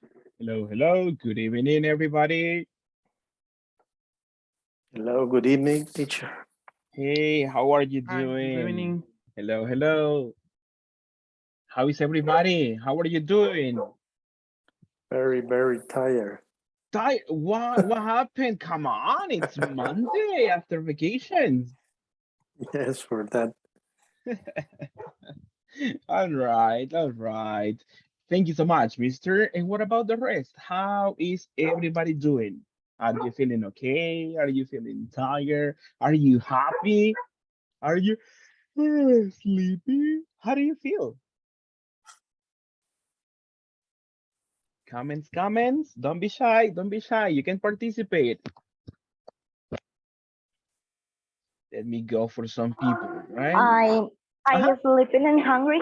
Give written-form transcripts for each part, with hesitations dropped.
Hello, hello. Good evening, everybody. Hello, good evening, teacher. Hey, how are you Hi, good doing? evening. Hello, hello. How is everybody? How are you doing? Very, very tired. What happened? Come on, it's Monday after vacations. Yes, for that. All right, all right. Thank you so much, mister. And what about the rest? How is everybody doing? Are you feeling okay? Are you feeling tired? Are you happy? Are you sleepy? How do you feel? Comments, comments. Don't be shy. Don't be shy. You can participate. Let me go for some people, right? I Uh-huh. I sleeping and hungry.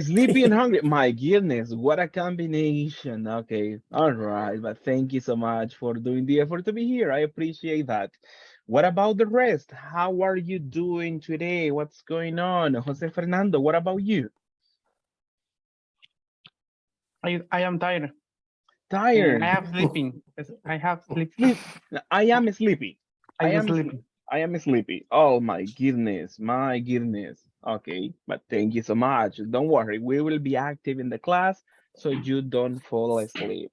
Sleepy and hungry. My goodness, what a combination. Okay, all right. But thank you so much for doing the effort to be here. I appreciate that. What about the rest? How are you doing today? What's going on? Jose Fernando, what about you? I am tired. I Tired. have sleeping. Yes, I have sleep. Sleep. I am sleepy. I I am am sleeping. I am sleepy. Oh my goodness, my goodness. Okay, but thank you so much. Don't worry, we will be active in the class so you don't fall asleep.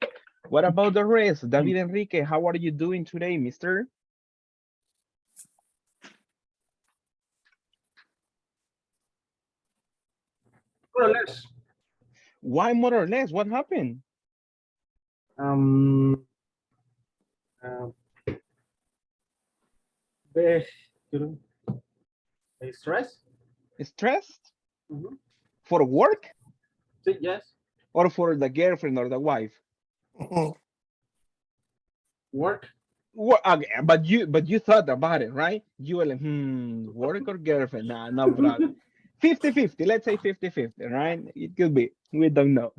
What about the rest? David Enrique, how are you doing today, mister? More or less. Why more or less? What happened? Um, uh, the, you know, the stress. Stressed? Mhm. For work Sí, yes, or for the girlfriend or the wife? work. Okay, but you thought about it, right? You were like, work or girlfriend? Nah, no problem. 50-50, let's say 50-50, right? It could be. We don't know.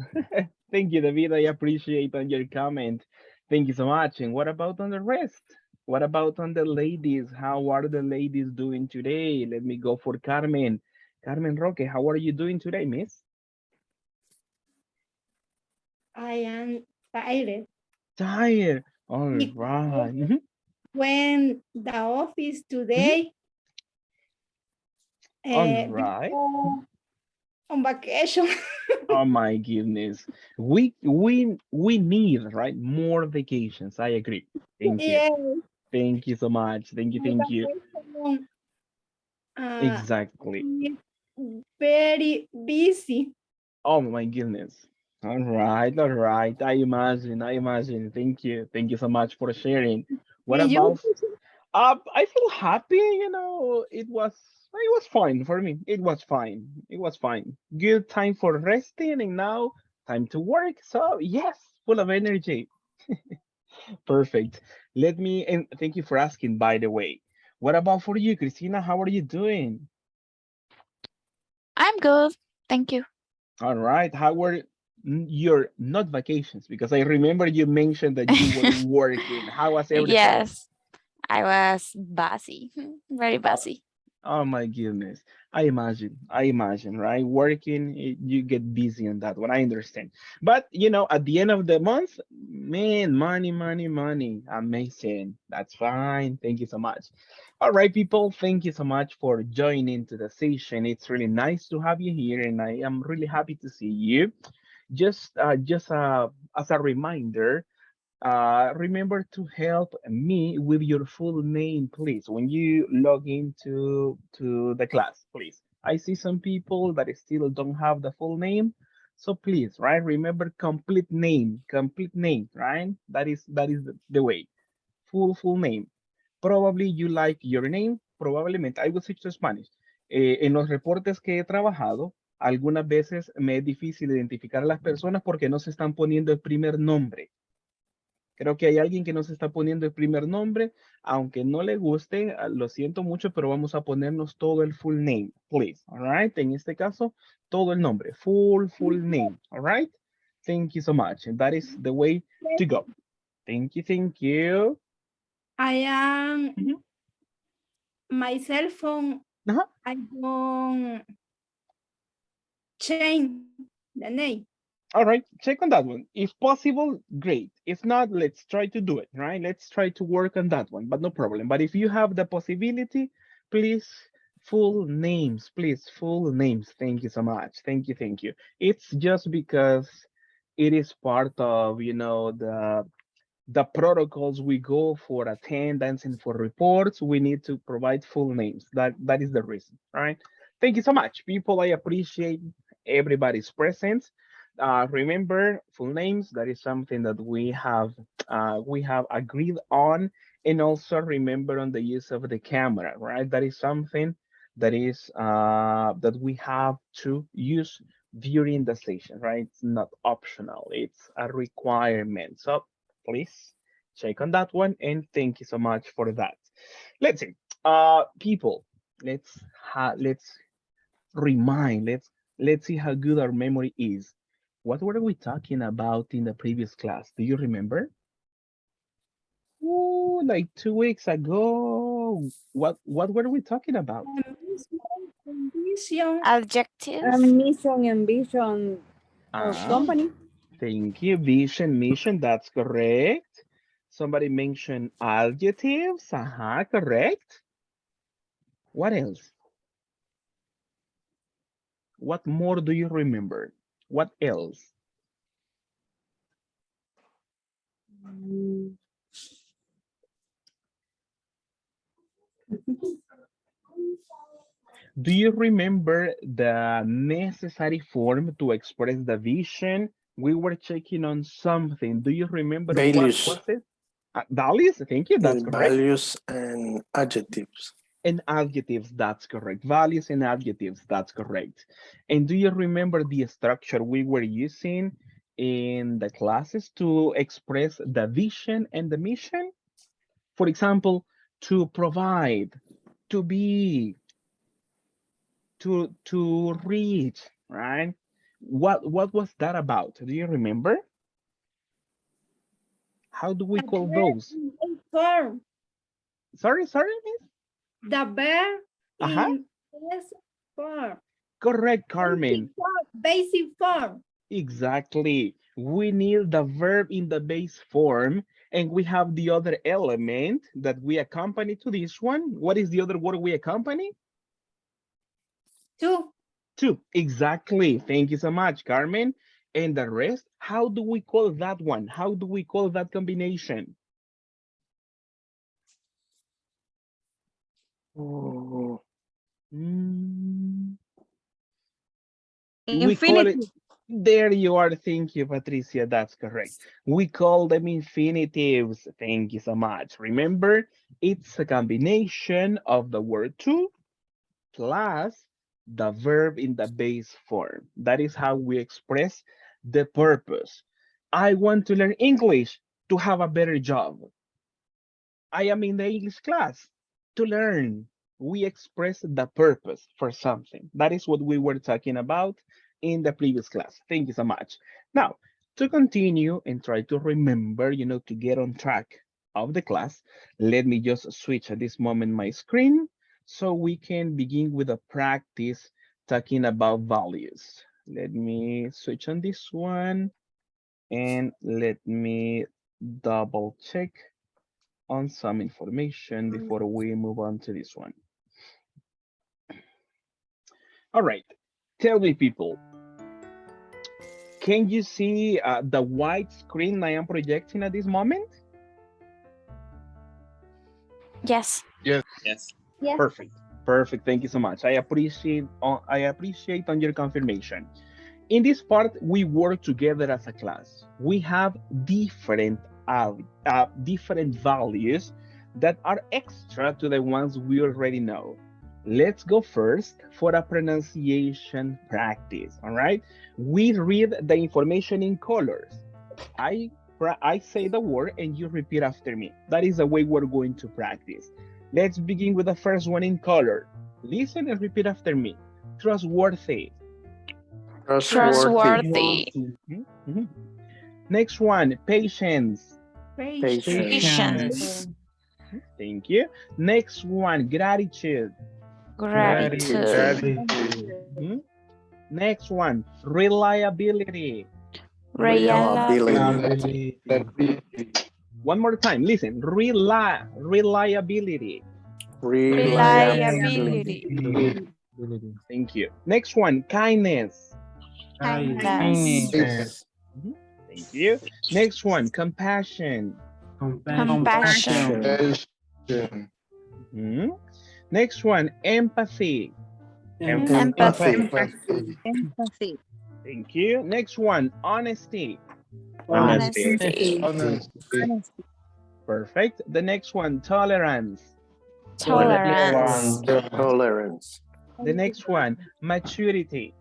Thank you, David. I appreciate on your comment. Thank you so much. And what about on the rest? What about on the ladies? How are the ladies doing today? Let me go for Carmen. Carmen Roque, how are you doing today, miss? I am tired Tired. All because right. Mhm, when the office mhm. today All we right. go on vacation. Oh my goodness. We need, right? More vacations. I agree. Thank you. Yeah, Thank you so much. Thank you. my Thank you. vacation uh, Exactly. is very busy. Oh my goodness. All right, all right. I imagine. I imagine. Thank you. Thank you so much for sharing. What And you? about I feel happy, it was fine for me. It was fine. It was fine. Good time for resting and now time to work. So yes, full of energy. Perfect. Let me, and thank you for asking, by the way. What about for you, Christina? How are you doing? I'm good. Thank you. All right. How were your not vacations? Because I remember you mentioned that you were working. How was everything? Yes, I was busy, very Oh, busy. oh my goodness. I imagine, right? Working, you get busy on that one. I understand. But, at the end of the month, man, money, money, money. Amazing. That's fine. Thank you so much. All right, people, thank you so much for joining to the session. It's really nice to have you here, and I am really happy to see you. Just as a reminder, remember to help me with your full name, please, when you log into to the class, please. I see some people that still don't have the full name, so please, right? Remember complete name, right? That is the way. Full name. Probably you like your name, probablemente. I will switch to Spanish. En los reportes que he trabajado, algunas veces me es difícil identificar a las personas porque no se están poniendo el primer nombre. Creo que hay alguien que nos está poniendo el primer nombre, aunque no le guste, lo siento mucho, pero vamos a ponernos todo el full name, please. All right. En este caso, todo el nombre, full name. All right. Thank you so much. And that is the way to go. Thank you. Thank you. I am Mhm. my cell phone. Ajá. I don't change the name. All right, check on that one. If possible, great. If not, let's try to do it, right? Let's try to work on that one, but no problem. But if you have the possibility, please, full names, please, full names. Thank you so much. Thank you, thank you. It's just because it is part of, the protocols we go for attendance and for reports, we need to provide full names. That is the reason, right? Thank you so much, people. I appreciate everybody's presence. Remember, full names. That is something that we have agreed on, and also remember on the use of the camera, right? That is something that we have to use during the session, right? It's not optional; it's a requirement. So please check on that one, and thank you so much for that. Let's see, people, let's remind, let's see how good our memory is. What were we talking about in the previous class? Do you remember? Ooh, like 2 weeks ago. What were we talking about? Ambition. Adjectives. Mission and vision of Ah, company. thank you. Vision, mission, that's correct. Somebody mentioned adjectives. Correct. What else? What more do you remember? What else? Mm, Do you remember the necessary form to express the vision? We were checking on something. Do you remember what Values, was it? Values, thank you, that's correct. values and adjectives. And adjectives, that's correct. Values and adjectives, that's correct. And do you remember the structure we were using in the classes to express the vision and the mission? For example, to provide, to be, to reach, right? What was that about? Do you remember? How do we The call verb those? in base form. Sorry, miss? The verb Uh-huh. in base form. Correct, Carmen. Basic form. Exactly. We need the verb in the base form, and we have the other element that we accompany to this one. What is the other word we accompany? To. To. Exactly. Thank you so much, Carmen. And the rest, how do we call that one? How do we call that combination? Oh, Mm, we call it, Infinitive. there you are. Thank you, Patricia. That's correct. We call them infinitives. Thank you so much. Remember, it's a combination of the word to plus the verb in the base form. That is how we express the purpose. I want to learn English to have a better job. I am in the English class to learn. We express the purpose for something. That is what we were talking about in the previous class. Thank you so much. Now, to continue and try to remember, to get on track of the class, let me just switch at this moment my screen so we can begin with a practice talking about values. Let me switch on this one and let me double check on some information before we move on to this one. All right, tell me, people, can you see the white screen I am projecting at this moment? Yes. Yes. Yes. Perfect, perfect. Thank you so much. I appreciate on your confirmation. In this part, we work together as a class. We have different values that are extra to the ones we already know. Let's go first for a pronunciation practice. All right. We read the information in colors. I I say the word and you repeat after me. That is the way we're going to practice. Let's begin with the first one in color. Listen and repeat after me. Trustworthy. Trustworthy, Trustworthy. Mhm. Next one, patience. patient, Patience. Patience. Thank you. Next one, gratitude. gratitude, Gratitude. Mhm. Next one, reliability. Reliability. One more time. Listen. Reliability. Reliability. Thank you. Next one. Kindness. Kindness. Mhm. Thank you. Next one. Compassion. Compassion. Mhm. Next one. Empathy. Empathy. Empathy. Thank you. Next one. Honesty. Honesty. Honesty. Perfect. The next one. Tolerance. Tolerance. Tolerance. The next one. Maturity.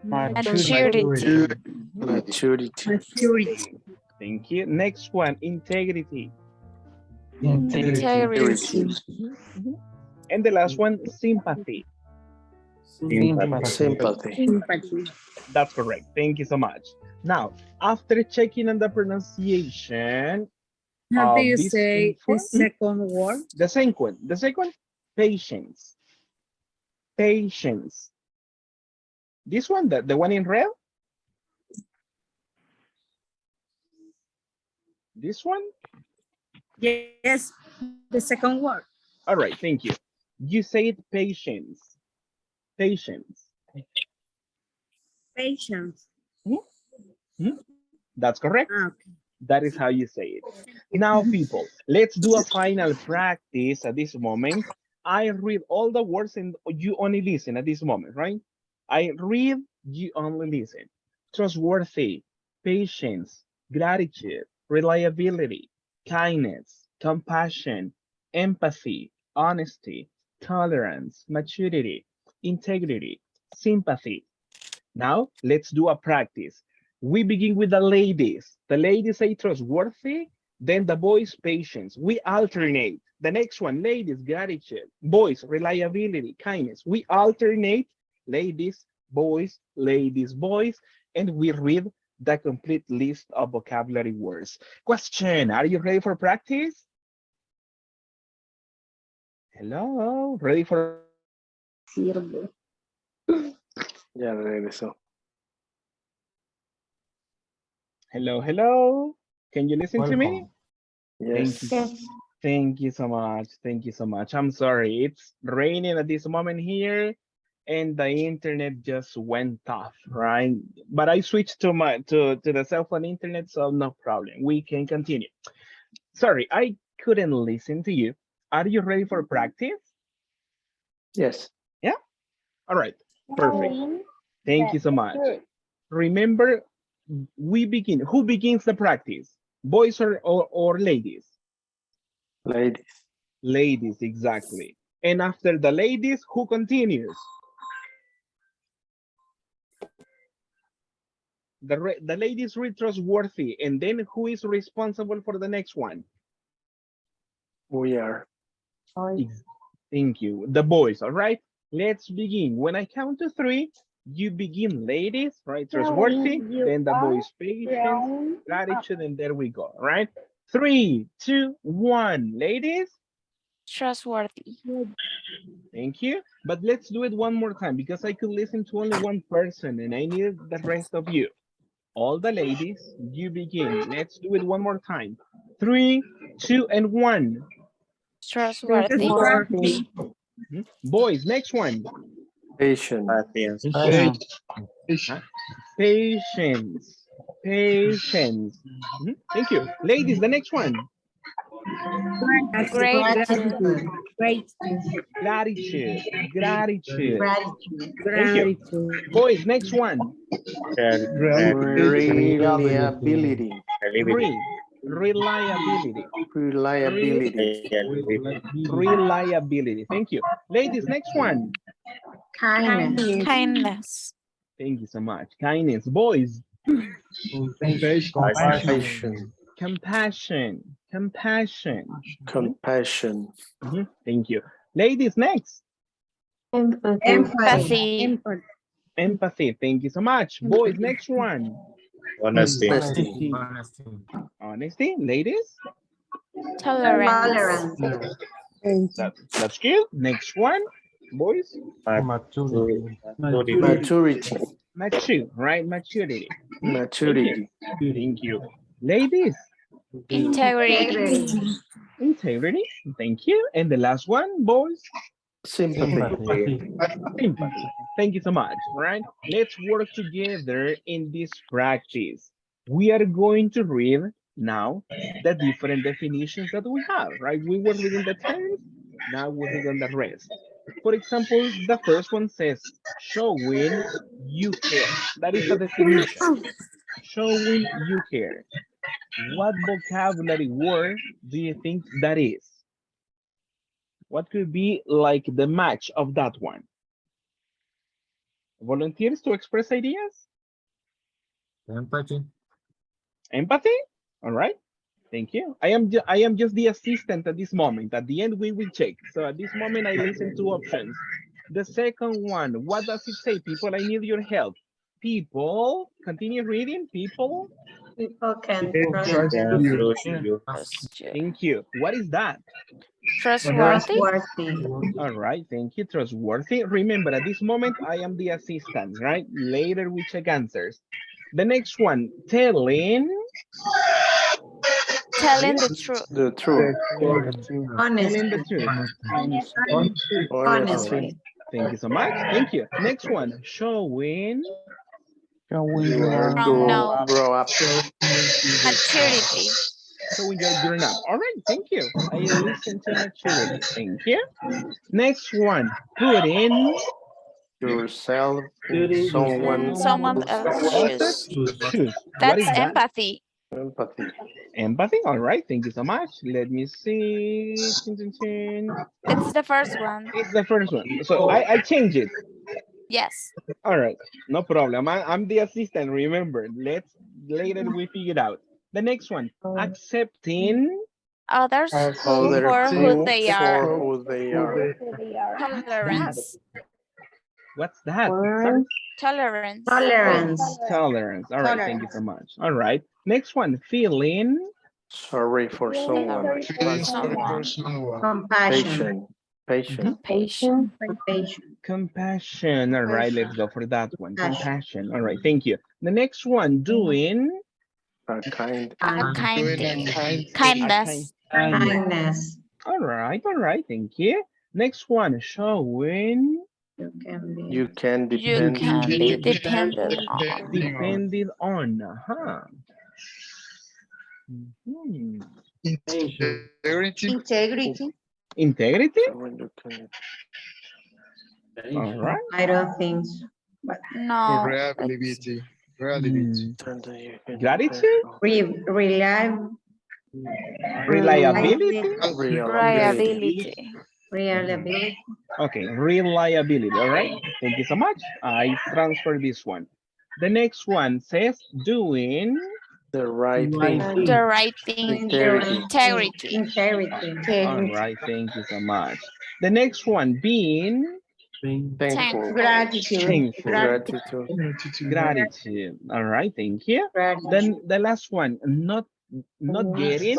Maturity. Maturity. Maturity. Thank you. Next one. Integrity. Integrity. And the last one. Sympathy. Sympathy. Sympathy. That's correct. Thank you so much. Now, after checking on the pronunciation How do of you this say info, the second word? the second, patience. Patience. This one, the one in red. This one. Yes, the second word. All right. Thank you. You say it patience. Patience. Patience. That's correct. Okay. That is how you say it. Now, people, let's do a final practice at this moment. I read all the words and you only listen at this moment, right? I read, you only listen. Trustworthy, patience, gratitude, reliability, kindness, compassion, empathy, honesty, tolerance, maturity, integrity, sympathy. Now, let's do a practice. We begin with the ladies. The ladies say trustworthy, then the boys patience. We alternate. The next one, ladies, gratitude. Boys, reliability, kindness. We alternate ladies, boys, and we read the complete list of vocabulary words. Question, are you ready for practice? Hello, ready for Sirve. Ya regresó. hello? Can you listen to me? Yes. Thank you so much. Thank you so much. I'm sorry. It's raining at this moment here and the internet just went off, right? But I switched to the cell phone internet, so no problem. We can continue. Sorry, I couldn't listen to you. Are you ready for practice? Yes. Yeah? All right. Perfect. Thank you so much. Remember, we begin. Who begins the practice? Boys or ladies? Ladies. Ladies, exactly. And after the ladies, who continues? The ladies read trustworthy, and then who is responsible for the next one? We are. Thank you. The boys, all right? Let's begin. When I count to 3, you begin, ladies, right? Trustworthy, then the boys, patience, gratitude, and there we go, all right? 3, 2, 1, ladies. Trustworthy. Thank you. But let's do it one more time because I could listen to only one person and I need the rest of you. All the ladies, you begin. Let's do it one more time. 3, 2, and 1. Trustworthy. Boys, next one. Patient. Patience. Patience. Thank you. Ladies, the next one. Gratitude. Gratitude. Gratitude. Thank you. Boys, next one. Reliability. Reliability. Reliability. Reliability. Thank you. Ladies, next one. Kindness. Thank you so much. Kindness. Boys. Compassion. Compassion. Compassion. Compassion. Thank you. Ladies, next. Empathy. Empathy. Thank you so much. Boys, next one. Honesty. Honesty. Ladies. Tolerance. That's good. Next one. Boys. Maturity. Mature, right? Maturity. Maturity. Thank you. Ladies, Integrity. integrity. Thank you. And the last one, boys, Sympathy. sympathy. Thank you so much, right? Let's work together in this practice. We are going to read now the different definitions that we have, right? We were reading the terms, now we're reading the rest. For example, the first one says, showing you care. That is a definition. Showing you care. What vocabulary word do you think that is? What could be like the match of that one? Volunteers to express ideas? Empathy. Empathy? All right. Thank you. I am just the assistant at this moment. At the end, we will check. So at this moment, I listen to options. The second one, what does it say? People, I need your help. People, continue reading. People, People can trust Trust you. Trust you. thank you. What is that? Trustworthy. All right, thank you. Trustworthy. Remember, at this moment, I am the assistant, right? Later, we check answers. The next one, telling. Telling the truth. The truth. Telling the truth. Honestly. Thank you so much. Thank you. Next one, showing. You are From no. grow up. Maturity. Showing you're grown up. All right, thank you. I listen to maturity. Thank you. Next one, put in. Yourself in Someone else's shoes. Shoes. What That's is that? empathy. empathy. Empathy. All right, thank you so much. Let me see. Chin, chin, chin. It's the first one. It's the first one. So I change it. Yes. All right, no problem. I'm the assistant, remember. Let's later we figure it out. The next one, accepting. Others Other for who they for are. who they are. Tolerance. What's that? Sorry? Tolerance. Tolerance. All right, thank you so much. All right, next one, feeling. Sorry for someone. For someone. Patient. Patient. Patient. Compassion. All right, let's go for that one. Compassion. All right, thank you. The next one, doing. A kind. A kind thing. A Kindness. all right, thank you. Next one, showing. You can You depend. can be dependent on. Depended on. Huh. Mhm. Integrity. When you can- All right. I don't think so. No. Mm, Turn the- you can Gratitude. depend. Reliable. Reliability. Reliability. Reliability. Okay, reliability. All right. Thank you so much. I transfer this one. The next one says doing. The right thing. The right thing. Integrity. Integrity. All right. Thank you so much. The next one being. Thankful. Thankful. Gratitude. Gratitude. All right. Thank you. Then the last one, not getting.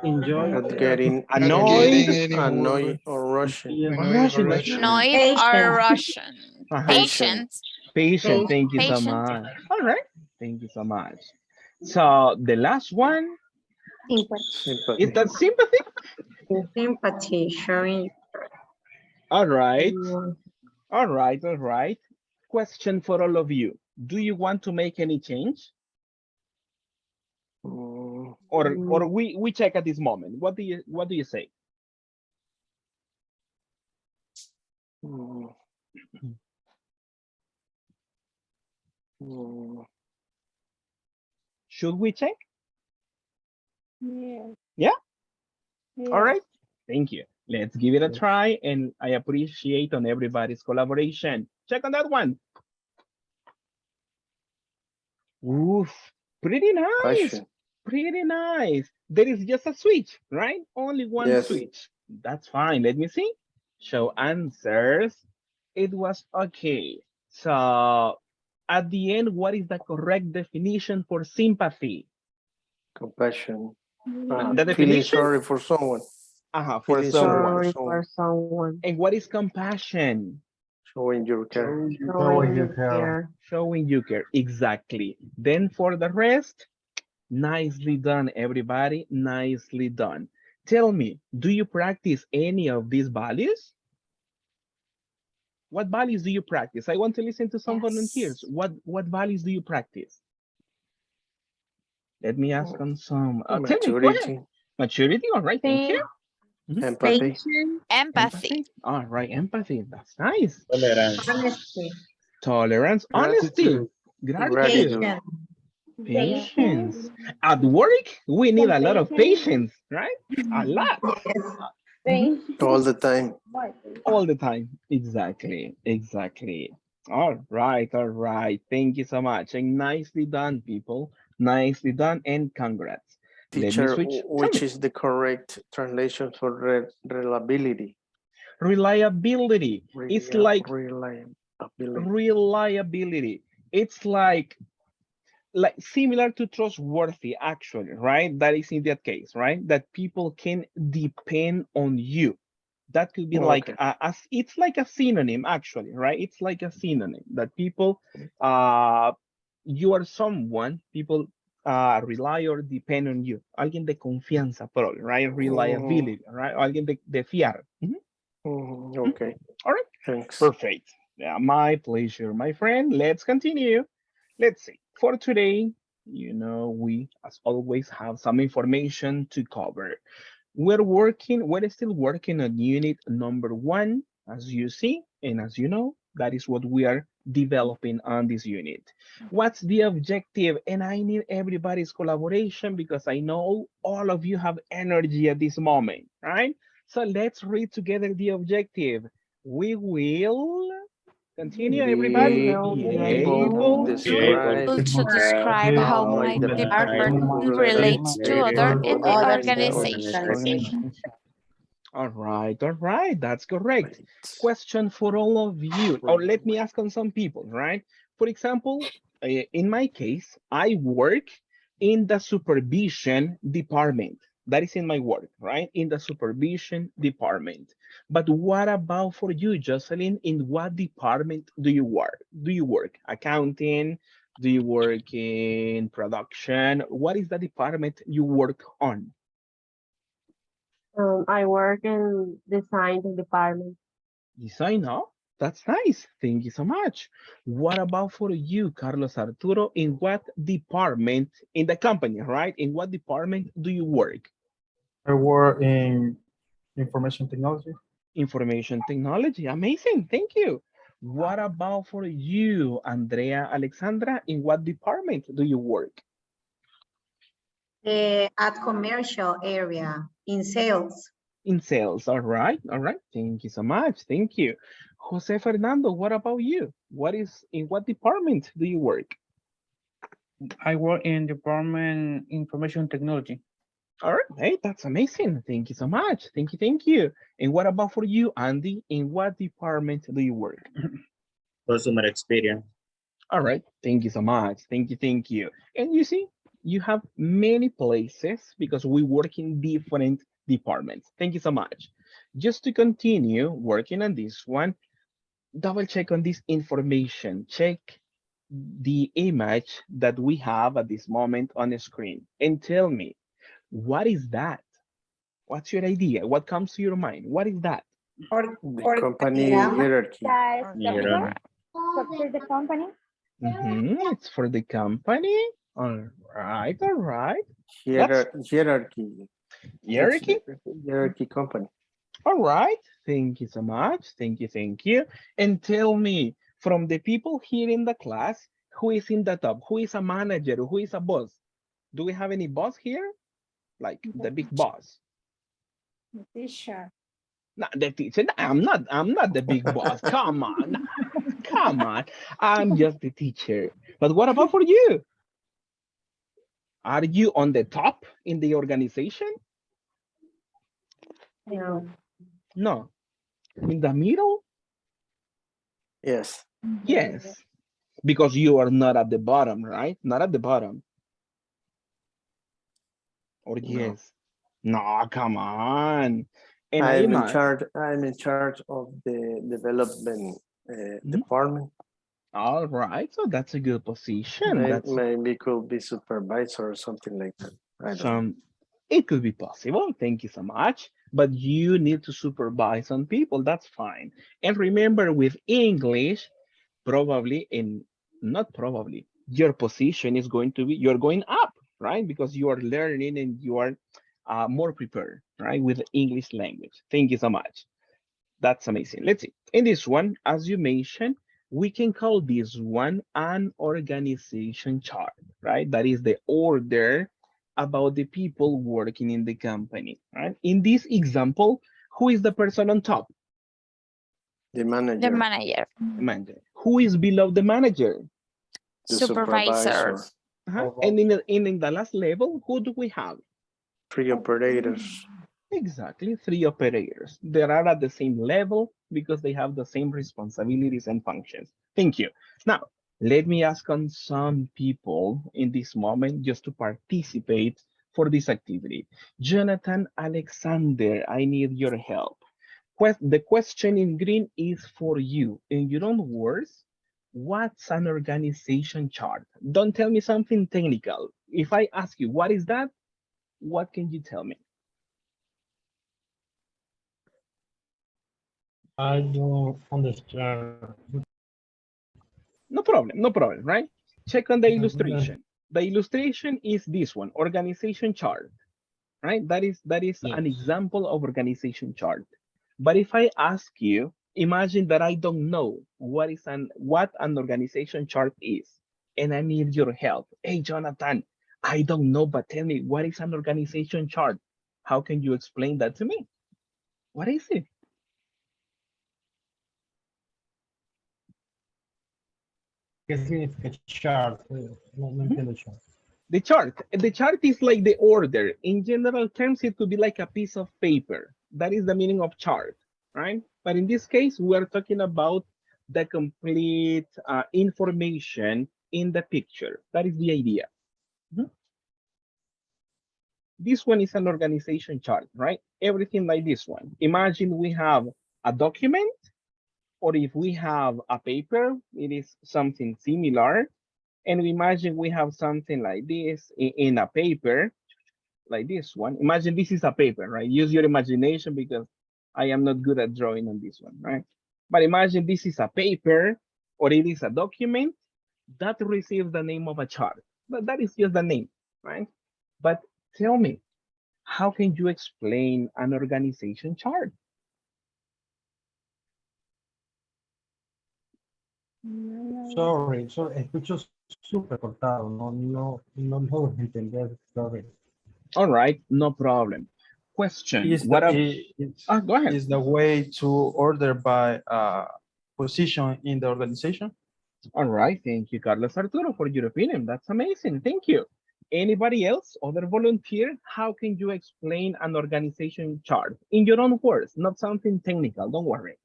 Not getting Annoyed. annoyed or rushing. Russian. Annoyed or Russian. Patient. Patient. Thank you so Patient. much. All right. Thank you so much. So the last one Sympathy. is that sympathy. Sympathy, showing. All right. All right. All right. Question for all of you. Do you want to make any change? Mm, Or we check at this moment. What do you say? mm, mm. Should we check? Yeah. Yeah? All right. Thank you. Let's give it a try, and I appreciate on everybody's collaboration. Check on that one. Oof, pretty nice. Passion. Pretty nice. There is just a switch, right? Only one Yes. switch. That's fine. Let me see. Show answers. It was okay. So at the end, what is the correct definition for sympathy? Compassion. The Feeling definition? sorry for someone. For Feeling someone. sorry for someone. And what is compassion? Showing your care. Showing you care. Showing you care. Exactly. Then for the rest, nicely done, everybody. Nicely done. Tell me, do you practice any of these values? What values do you practice? I want to listen to some volunteers. Yes. What values do you practice? Let me ask on some. Tell me, go ahead. Maturity, Maturity, all right, thank you. Mhm. empathy, Patience, Empathy. All right, empathy, that's nice. Tolerance. honesty, Tolerance, honesty, Gratitude. gratitude, gratitude. patience, patience. At work, we need a lot of patience, right? A lot. yes, Mhm. All the time. All the time. Exactly, exactly. All right, all right. Thank you so much. And nicely done, people. Nicely done, and congrats. Let me Teacher, switch. Tell which me. is the correct translation for reliability? Reliability. It's like Reliability. reliability. It's like similar to trustworthy, actually, right? That is in that case, right? That people can depend on you. That could be like Okay. it's like a synonym, actually, right? It's like a synonym that people uh you are someone people rely or depend on you. Alguien de confianza, probably, right? Mhm, Reliability, right? Alguien de fiar. Mhm. okay. All right. Thanks. Perfect. Yeah, my pleasure, my friend. Let's continue. Let's see. For today, we, as always, have some information to cover. We're still working on unit number 1, as you see, and as you know, that is what we are developing on this unit. What's the objective? And I need everybody's collaboration because I know all of you have energy at this moment, right? So let's read together the objective. We will continue, everybody. Be will Be be able able able to to describe To describe how how my the department department relates relates to to other other in the others in the organization. organization. all right, that's correct. Question for all of you, or let me ask on some people, right? For example, in my case, I work in the supervision department. That is in my work, right? In the supervision department. But what about for you, Jocelyn? In what department do you work? Do you work accounting? Do you work in production? What is the department you work on? I work in design department. Design, huh? That's nice. Thank you so much. What about for you, Carlos Arturo? In what department in the company, right? In what department do you work? I work in information technology. Information technology. Amazing. Thank you. What about for you, Andrea Alexandra? In what department do you work? At commercial area in sales. In sales. All right. All right. Thank you so much. Thank you. Jose Fernando, what about you? In what department do you work? I work in Department Information Technology. All right. Hey, that's amazing. Thank you so much. Thank you. Thank you. And what about for you, Andy? In what department do you work? Customer experience. All right. Thank you so much. Thank you. Thank you. And you see, you have many places because we work in different departments. Thank you so much. Just to continue working on this one, double check on this information. Check the image that we have at this moment on the screen and tell me, what is that? What's your idea? What comes to your mind? What is that? The company hierarchy. Neuron. Structure the company. It's for the company. All right, all right. That's Hierarchy. It's hierarchy. the hierarchy company. All right. Thank you so much. Thank you. Thank you. And tell me, from the people here in the class, who is in the top? Who is a manager? Who is a boss? Do we have any boss here? Like the big boss? Teacher. No, the teacher. No, I'm not the big boss. Come on. No, come on. I'm just the teacher. But what about for you? Are you on the top in the organization? No. No. In the middle? Yes. Yes. Because you are not at the bottom, right? Not at the bottom. Or No. yes? No, come on. And I must. I'm in charge of the development department. All right, so that's a good position. That's Maybe could be supervisor or something like that. I don't know. some, it could be possible. Thank you so much. But you need to supervise some people. That's fine. And remember, with English, probably and not probably, your position is going to be you're going up, right? Because you are learning and you are more prepared, right, with the English language. Thank you so much. That's amazing. Let's see. In this one, as you mentioned, we can call this one an organization chart, right? That is the order about the people working in the company, right? In this example, who is the person on top? The The manager, manager, The manager. Who is below the manager? the supervisor, supervisor, And in the last level, who do we have? 3 operators. Exactly, 3 operators. They are at the same level because they have the same responsibilities and functions. Thank you. Now, let me ask on some people in this moment just to participate for this activity. Jonathan Alexander, I need your help. The question in green is for you. In your own words, what's an organization chart? Don't tell me something technical. If I ask you, what is that? What can you tell me? I don't understand. No problem, right? Check on the Mhm. illustration. The illustration is this one, organization chart, right? That is an Yes. example of organization chart. But if I ask you, imagine that I don't know what an organization chart is, and I need your help. Hey, Jonathan, I don't know, but tell me, what is an organization chart? How can you explain that to me? What is it? ¿Qué significa chart? No entiendo chart. The chart is like the order. In general terms, it could be like a piece of paper. That is the meaning of chart, right? But in this case, we're talking about the complete information in the picture. That is the idea. Mhm. This one is an organization chart, right? Everything like this one. Imagine we have a document, or if we have a paper, it is something similar. And we imagine we have something like this in a paper, like this one. Imagine this is a paper, right? Use your imagination because I am not good at drawing on this one, right? But imagine this is a paper or it is a document that receives the name of a chart. But that is just the name, right? But tell me, how can you explain an organization chart? Sorry, escucho súper cortado, no logro entender, sorry. All right, no problem. Question, Is what the, up? Go ahead. is the way to order by position in the organization? All right, thank you, Carlos Arturo, for your opinion. That's amazing. Thank you. Anybody else, other volunteer? How can you explain an organization chart in your own words, not something technical? Don't worry.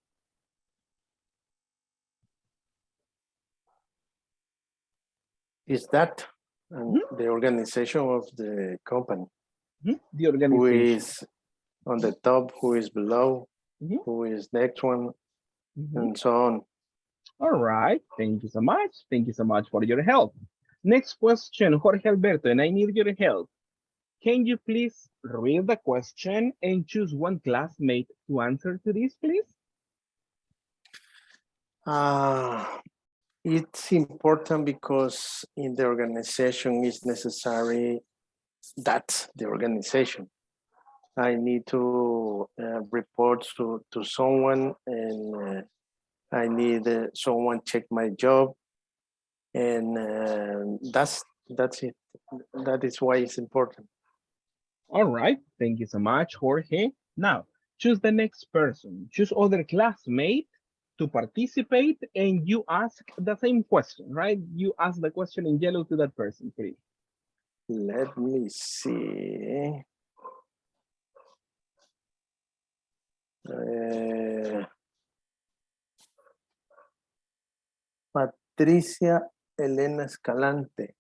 Is that the organization of the company? The Who organization. is on the top, who is below, Mhm. who is next one, Mhm. and so on. All right, thank you so much. Thank you so much for your help. Next question, Jorge Alberto, and I need your help. Can you please read the question and choose one classmate to answer to this, please? It's important because in the organization it's necessary that's the organization. I need to report to someone, and I need someone check my job, and that's it. That is why it's important. All right, thank you so much, Jorge. Now, choose the next person. Choose other classmate to participate, and you ask the same question, right? You ask the question in yellow to that person, please. Let me see. Patricia Elena Escalante.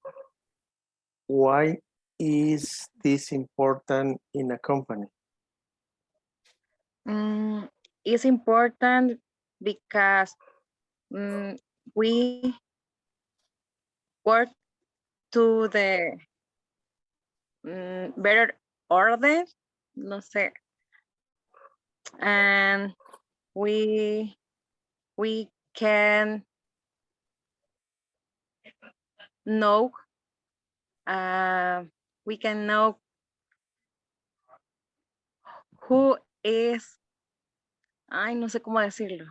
Why is this important in a company? It's important because we work to the better order, no sé, and we can know, we can know who is, ay, no sé cómo decirlo.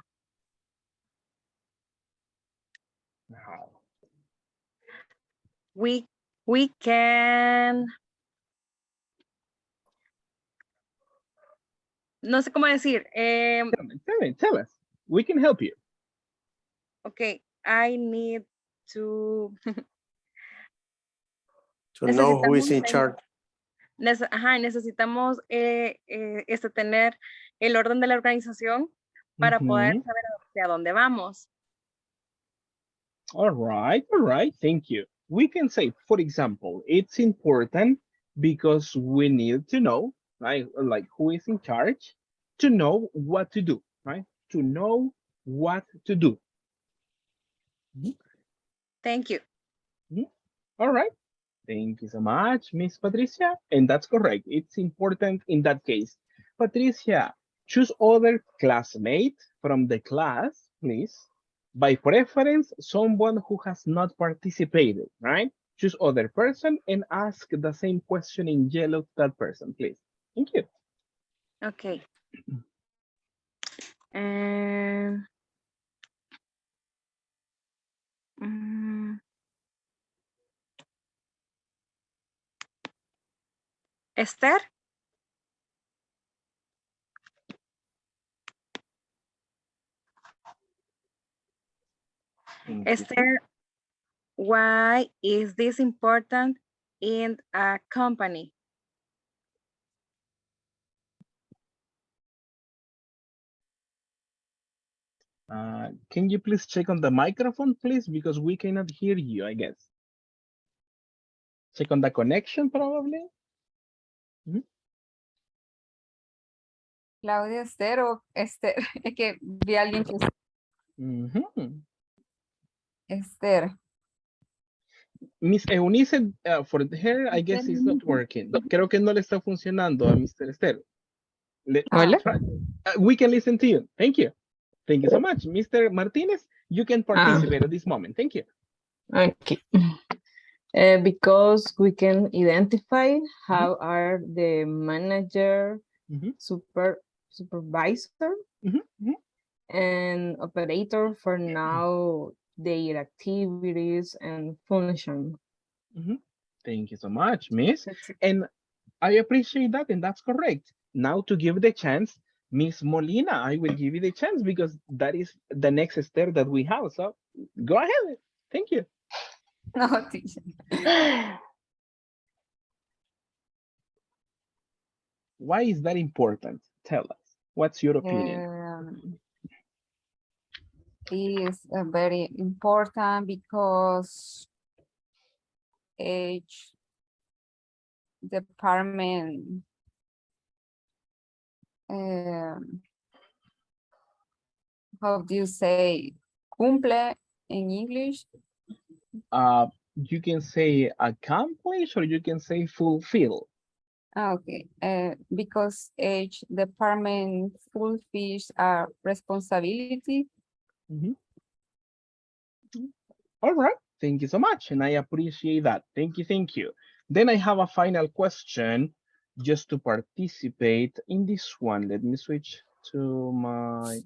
We can, no sé cómo decir. Tell us. We can help you. Okay, I need to. To know who is in Necesitamos charge. necesitamos tener el orden de la organización para poder Mhm. saber hacia dónde vamos. All right, thank you. We can say, for example, it's important because we need to know, right, like who is in charge, to know what to do, right? To know what to do. Mhm, Thank you. mhm. All right, thank you so much, Miss Patricia. And that's correct. It's important in that case. Patricia, choose other classmate from the class, please. By preference, someone who has not participated, right? Choose other person and ask the same question in yellow to that person, please. Thank you. Okay. And Esther. Thank you. Esther, why is this important in a company? Can you please check on the microphone, please? Because we cannot hear you, I guess. Check on the connection, probably. Mhm. Claudia Esther o Esther. Es que vi a alguien que Mhm. Esther. Miss Eunice, for her, I guess it's not working. Creo que no le está funcionando a Mr. Esther. Hola. Try. We can listen to you. Thank you. Thank you so much. Mr. Martinez, you can participate at this moment. Thank you. Okay. Because we can identify how are the manager, Mhm. supervisor, Mhm. and operator for now their activities and function. Mhm. Thank you so much, Miss. That's it. And I appreciate that, and that's correct. Now to give the chance, Miss Molina, I will give you the chance because that is the next step that we have. So go ahead. Thank you. No, teacher. Why is that important? Tell us. What's your opinion? Is very important because each department how do you say cumple in English? You can say accomplish or you can say fulfill. Okay, because each department fulfills a responsibility. Mhm. All right. Thank you so much. And I appreciate that. Thank you. Thank you. Then I have a final question just to participate in this one. Let me switch to my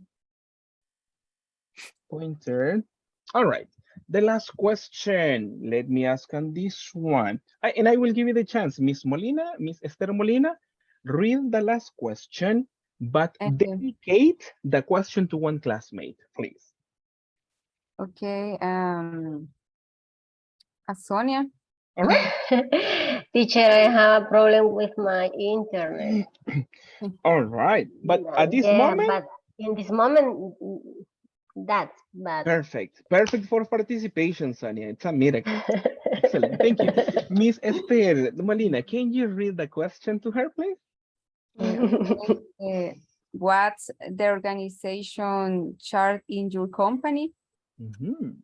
pointer. All right. The last question. Let me ask on this one. And I will give you the chance, Miss Molina, Miss Esther Molina, read the last question, but dedicate the question to one classmate, please. Okay, Sonia. All right. Teacher, I have a problem with my internet. All right. But at this Yeah, moment, but in this moment, that's bad. perfect. Perfect for participation, Sonia. It's a miracle. Excellent. Thank you. Miss Esther Molina, can you read the question to her, please? What's the organization chart in your company? Mhm.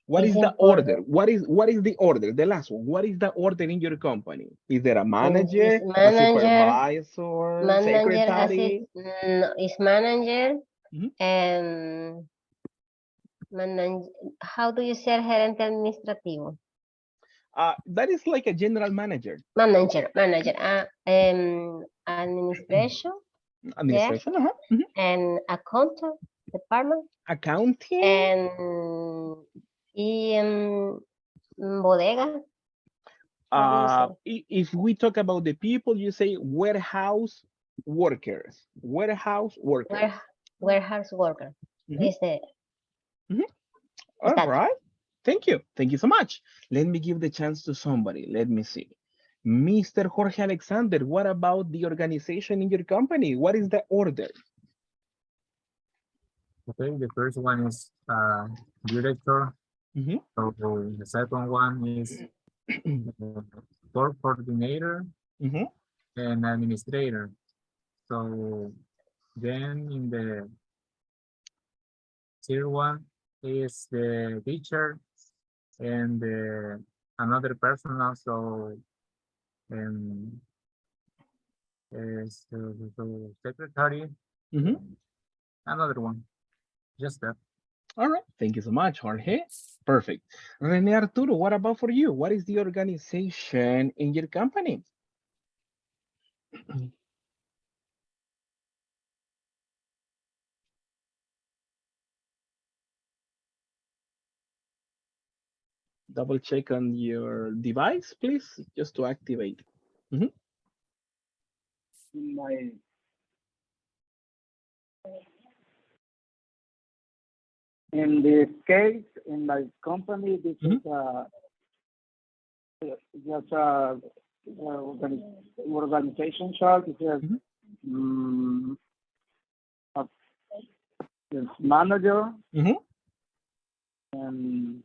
What It's is the important. order? What is the order? The last one. What is the order in your company? Is there a Is manager, a manager, supervisor, manager secretary? no, is manager Mhm. and how do you say gerente administrativo? That is like a general manager. Manager, administration, yeah, Administration, mhm. and accountant department, Accounting. and bodega. How do you say? If we talk about the people, you say warehouse workers. Warehouse workers. Ware, warehouse worker. Mhm, Is the mhm. is All that? right. Thank you. Thank you so much. Let me give the chance to somebody. Let me see. Mr. Jorge Alexander, what about the organization in your company? What is the order? Okay, the first one is director. Mhm. So the second one is store coordinator Mhm. and administrator. So then in the tier one is the teacher and another person also is the secretary, Mhm. another one, just that. All right. Thank you so much, Jorge. Perfect. Rene Arturo, what about for you? What is the organization in your company? Double check on your device, please, just to activate. Mhm. My in this case, in my company, this is just a organization chart. It says a this manager Mhm. and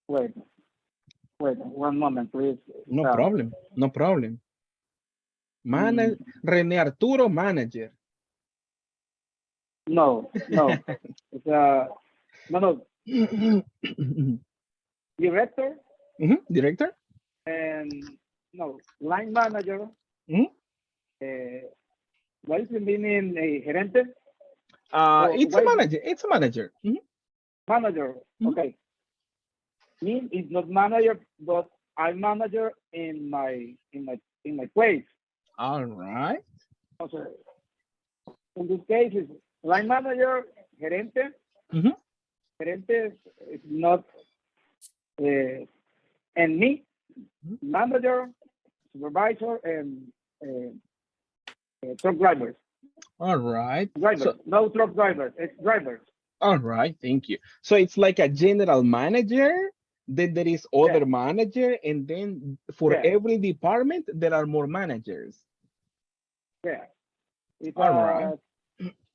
wait, one moment, please. No problem. No problem. Rene Arturo, manager. No, it's no director Director? and no line manager. Mhm. What is the meaning gerente? It's a manager. It's a manager. Mhm. Manager. Mhm. Okay. Me is not manager, but I'm manager in my place. All right. Okay. In this case, is line manager, gerente. Mhm. Gerente is not, and me, manager, supervisor, and truck drivers. All right. Drivers, So, no truck drivers, it's drivers. all right. Thank you. So it's like a general manager. Then there is other manager, and then for Yeah. every department there are more managers. Yeah. It's All right.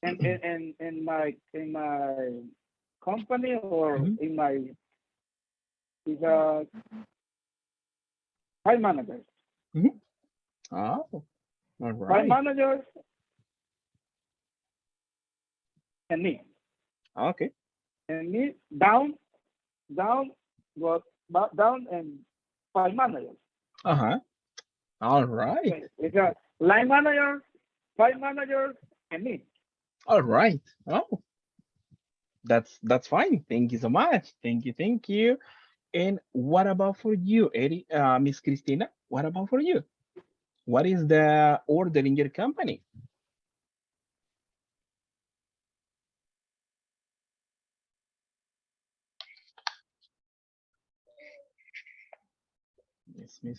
and in my company or in my is five managers. Mhm. Oh, all Five right. managers and me. Okay. And me down, but down and five managers. Uh-huh. All right. Okay. It's a line manager, five managers, and me. All right. Oh, that's fine. Thank you so much. Thank you. Thank you. And what about for you, Eddie, Miss Christina? What about for you? What is the order in your company?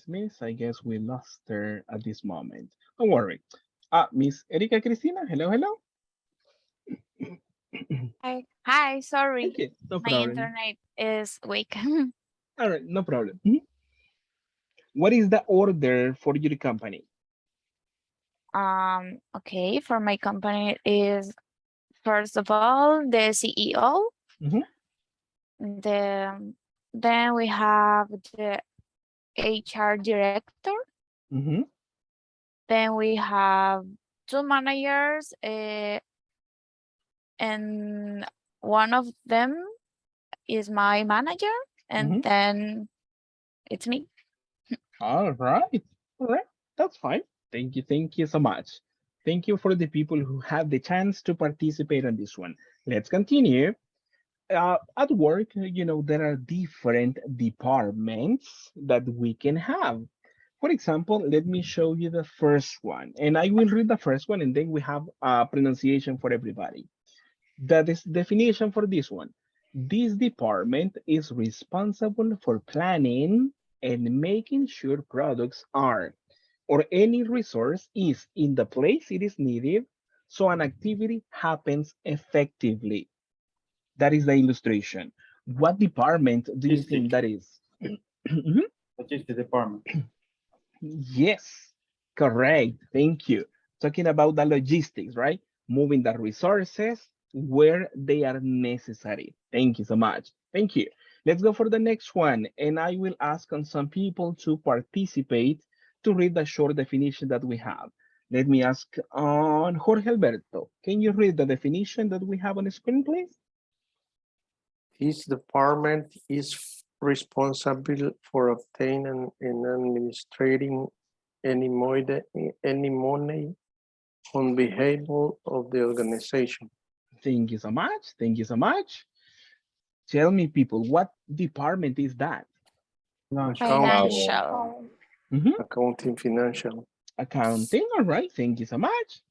Miss. I guess we lost her at this moment. Don't worry. Miss Erika Cristina. Hello, hello. Hi, sorry. Okay, no My problem. internet is weak. All right, no problem. Mhm. What is the order for your company? Okay, for my company is first of all the CEO. Mhm. Then we have the HR director. Mhm. Then we have two managers, and one of them is my manager, and then it's me. All right. All right. That's fine. Thank you. Thank you so much. Thank you for the people who have the chance to participate on this one. Let's continue. At work, there are different departments that we can have. For example, let me show you the first one, and I will read the first one, and then we have a pronunciation for everybody. That is definition for this one. This department is responsible for planning and making sure products are, or any resource is in the place it is needed, so an activity happens effectively. That is the illustration. What department do you think that is? Mhm. Logistics department. Yes, correct. Thank you. Talking about the logistics, right? Moving the resources where they are necessary. Thank you so much. Thank you. Let's go for the next one. And I will ask on some people to participate to read the short definition that we have. Let me ask on Jorge Alberto. Can you read the definition that we have on the screen, please? This department is responsible for obtaining and administrating any money on behalf of the organization. Thank you so much. Thank you so much. Tell me, people, what department is that? Financial. Accounting, financial. Accounting, all right. Thank you so much.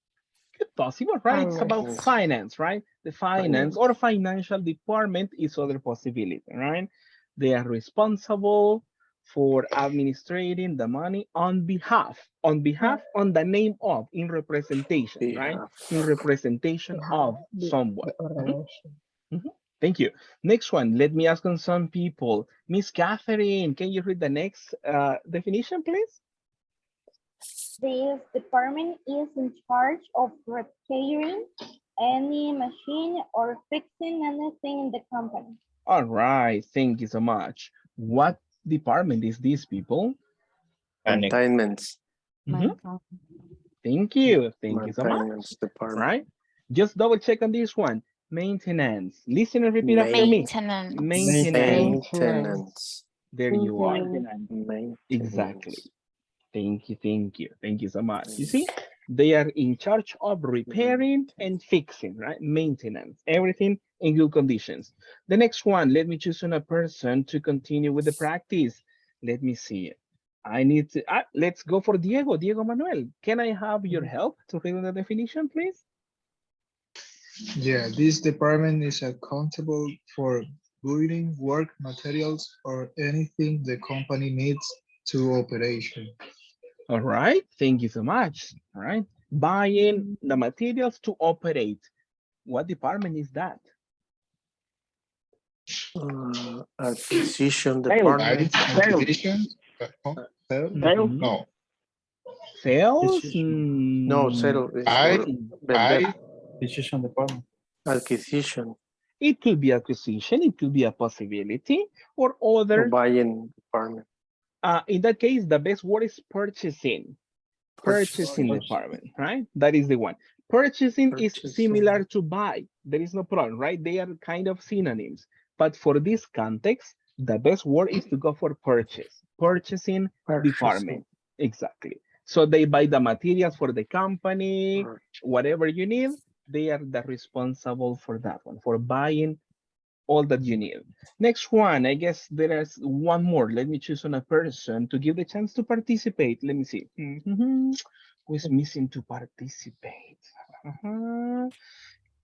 Good, possible, right? It's about finance, right? The finance or financial department is other possibility, right? They are responsible for administrating the money on behalf, on the name of, in representation, right? In representation of someone. Thank you. Next one, let me ask on some people. Miss Catherine, can you read the next definition, please? This department is in charge of repairing any machine or fixing anything in the company. All right, thank you so much. What department is this, people? Maintenance. Thank you. Thank you so much. Maintenance department. Right? Just double check on this one. Maintenance. Listen and repeat after me. Maintenance. There you are. Maintenance. Exactly. Thank you. Thank you. Thank you so much. You see, they are in charge of repairing and fixing, right? Maintenance. Everything in good conditions. The next one, let me choose on a person to continue with the practice. Let me see. I need to, let's go for Diego. Diego Manuel, can I have your help to read the definition, please? Yeah, this department is accountable for buying work materials or anything the company needs to operation. All right, thank you so much. All right, buying the materials to operate. What department is that? Acquisition department. Acquisition? No. Sales? No, sales. Acquisition department. Acquisition. It could be acquisition, it could be a possibility, or other. Buying department. In that case, the best word is purchasing. Purchasing department, right? That is the one. Purchasing is similar to buy. There is no problem, right? They are kind of synonyms. But for this context, the best word is to go for purchase. Purchasing department. Exactly. So they buy the materials for the company, whatever you need. They are the responsible for that one, for buying all that you need. Next one, I guess there is one more. Let me choose on a person to give the chance to participate. Let me see. Who's missing to participate?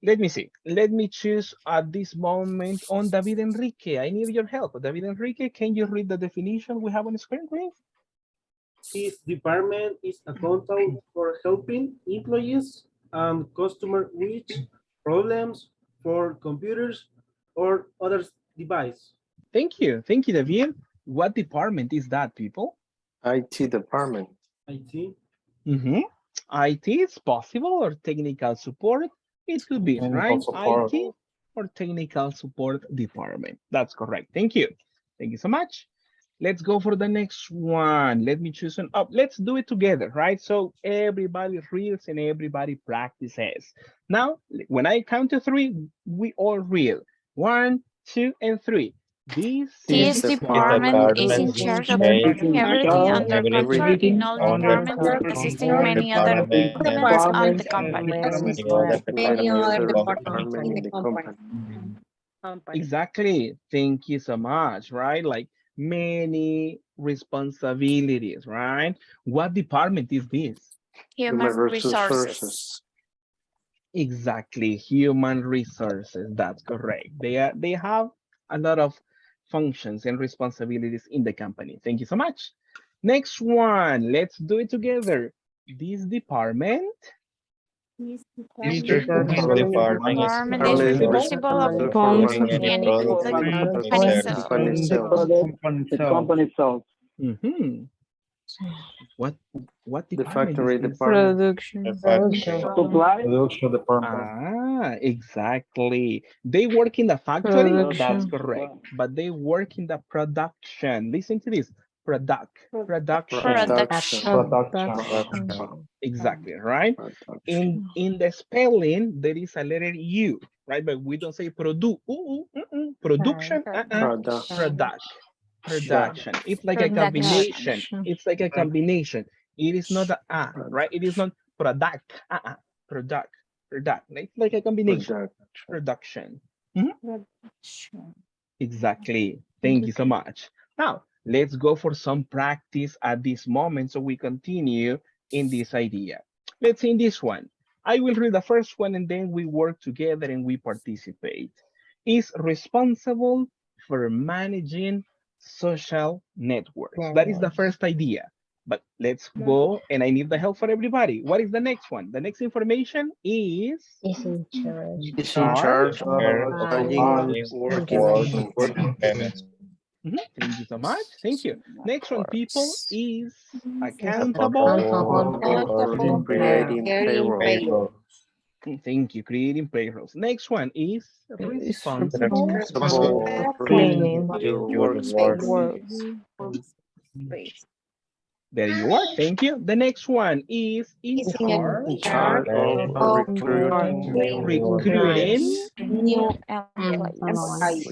Let me see. Let me choose at this moment on David Enrique. I need your help. David Enrique, can you read the definition we have on the screen, please? This department is accountable for helping employees and customers with problems for computers or other device. Thank you. Thank you, David. What department is that, people? IT department. IT. IT is possible, or technical support. It could be, right? Support. IT or technical support department. That's correct. Thank you. Thank you so much. Let's go for the next one. Let me choose an up. Let's do it together, right? So everybody reads and everybody practices. Now, when I count to three, we all read. 1, 2, and 3. This This This department department is is in in charge of charge putting everything under control in all under departments, control assisting all many other departments on the company. Many other departments in the company. exactly. Thank you so much, right? Like many responsibilities, right? What department is this? Human resources. Exactly, human resources. That's correct. They have a lot of functions and responsibilities in the company. Thank you so much. Next one, let's do it together. This department This is department Department is responsible responsible of responsible the any product the company sells. on the company The itself. company sells. hmm What The department is factory this? department. Supply. Production department. Ah, exactly. They work in the factory, that's correct. But they work in the production. Listen to this. Production. Production. Exactly, right? Production. In the spelling, there is a letter U, right? But we don't say production, production. It's like a combination. Production. It's like a combination. It is not a, right? It is not product, product, product. It's like a combination. Production. Mhm. Exactly. Thank you so much. Now, let's go for some practice at this moment so we continue in this idea. Let's see in this one. I will read the first one and then we work together and we participate. Is responsible for managing social networks. That is the first idea. But let's go and I need the help for everybody. What is the next one? The next information is in charge. Is in charge of managing working implements. Thank you so much. Thank you. Next one, people, is Accountable accountable. For creating payroll. Thank you. Creating payrolls. Next one is responsible. Responsible for cleaning your workspace. There you are. Thank you. The next one is in In charge charge of recruiting. New employees.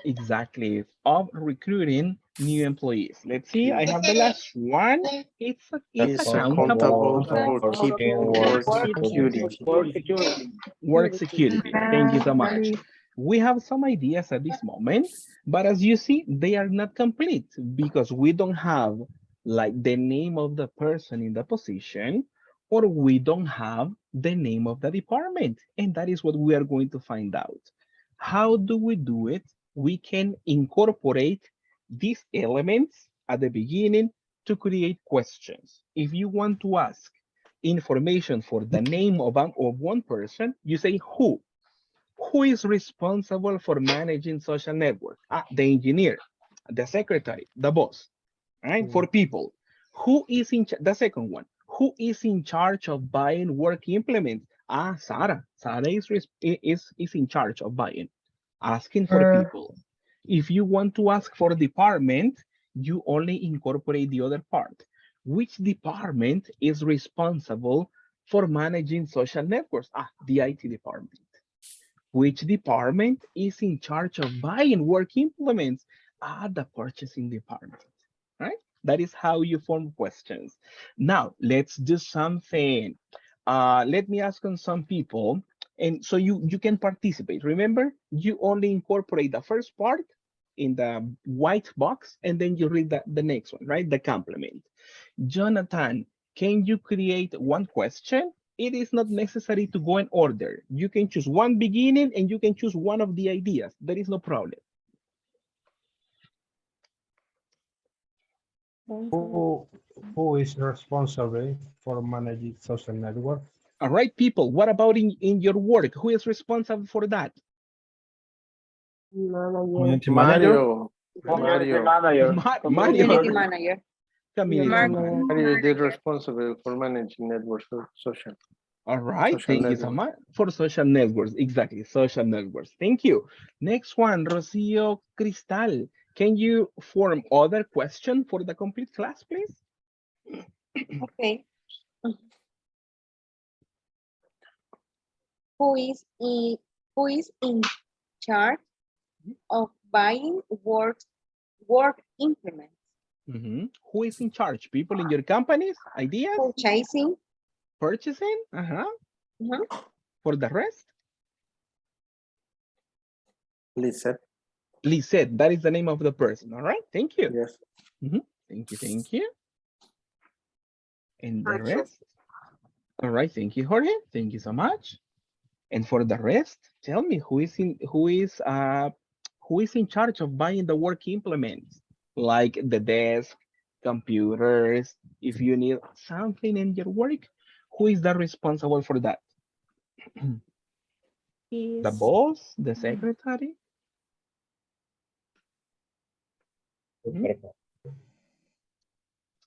Exactly. Of recruiting new employees. Let's see. I have the last one. It's Is accountable. accountable for keeping work security. Work security. Work security. Thank you so much. We have some ideas at this moment, but as you see, they are not complete because we don't have like the name of the person in the position, or we don't have the name of the department. And that is what we are going to find out. How do we do it? We can incorporate these elements at the beginning to create questions. If you want to ask information for the name of one person, you say who. Who is responsible for managing social network? The engineer, the secretary, the boss, right? For people. Who is in the second one? Who is in charge of buying work implements? Sarah. Sarah is in charge of buying. Asking for people. If you want to ask for department, you only incorporate the other part. Which department is responsible for managing social networks? The IT department. Which department is in charge of buying work implements? The purchasing department, right? That is how you form questions. Now, let's do something. Let me ask on some people, and so you can participate. Remember, you only incorporate the first part in the white box, and then you read the next one, right? The complement. Jonathan, can you create one question? It is not necessary to go in order. You can choose one beginning and you can choose one of the ideas. There is no problem. Who is responsible for managing social network? All right, people, what about in your work? Who is responsible for that? Community manager. Mario. Community manager. Community manager. Community manager. Mario is responsible for managing networks social. All right, Social thank you so much for social networks. Exactly, social networks. Thank you. Next one, Rocio Cristal. Can you form other question for the complete class, please? Okay. Who is in charge of buying work implements? Who is in charge? People in your companies? Ideas? Purchasing. Purchasing? For the rest? Lisette. Lisette, that is the name of the person. All right, thank you. Yes. Thank you, thank you. And the rest? All right, thank you, Jorge. Thank you so much. And for the rest, tell me who is in charge of buying the work implements, like the desk, computers. If you need something in your work, who is the responsible for that? The boss, the secretary?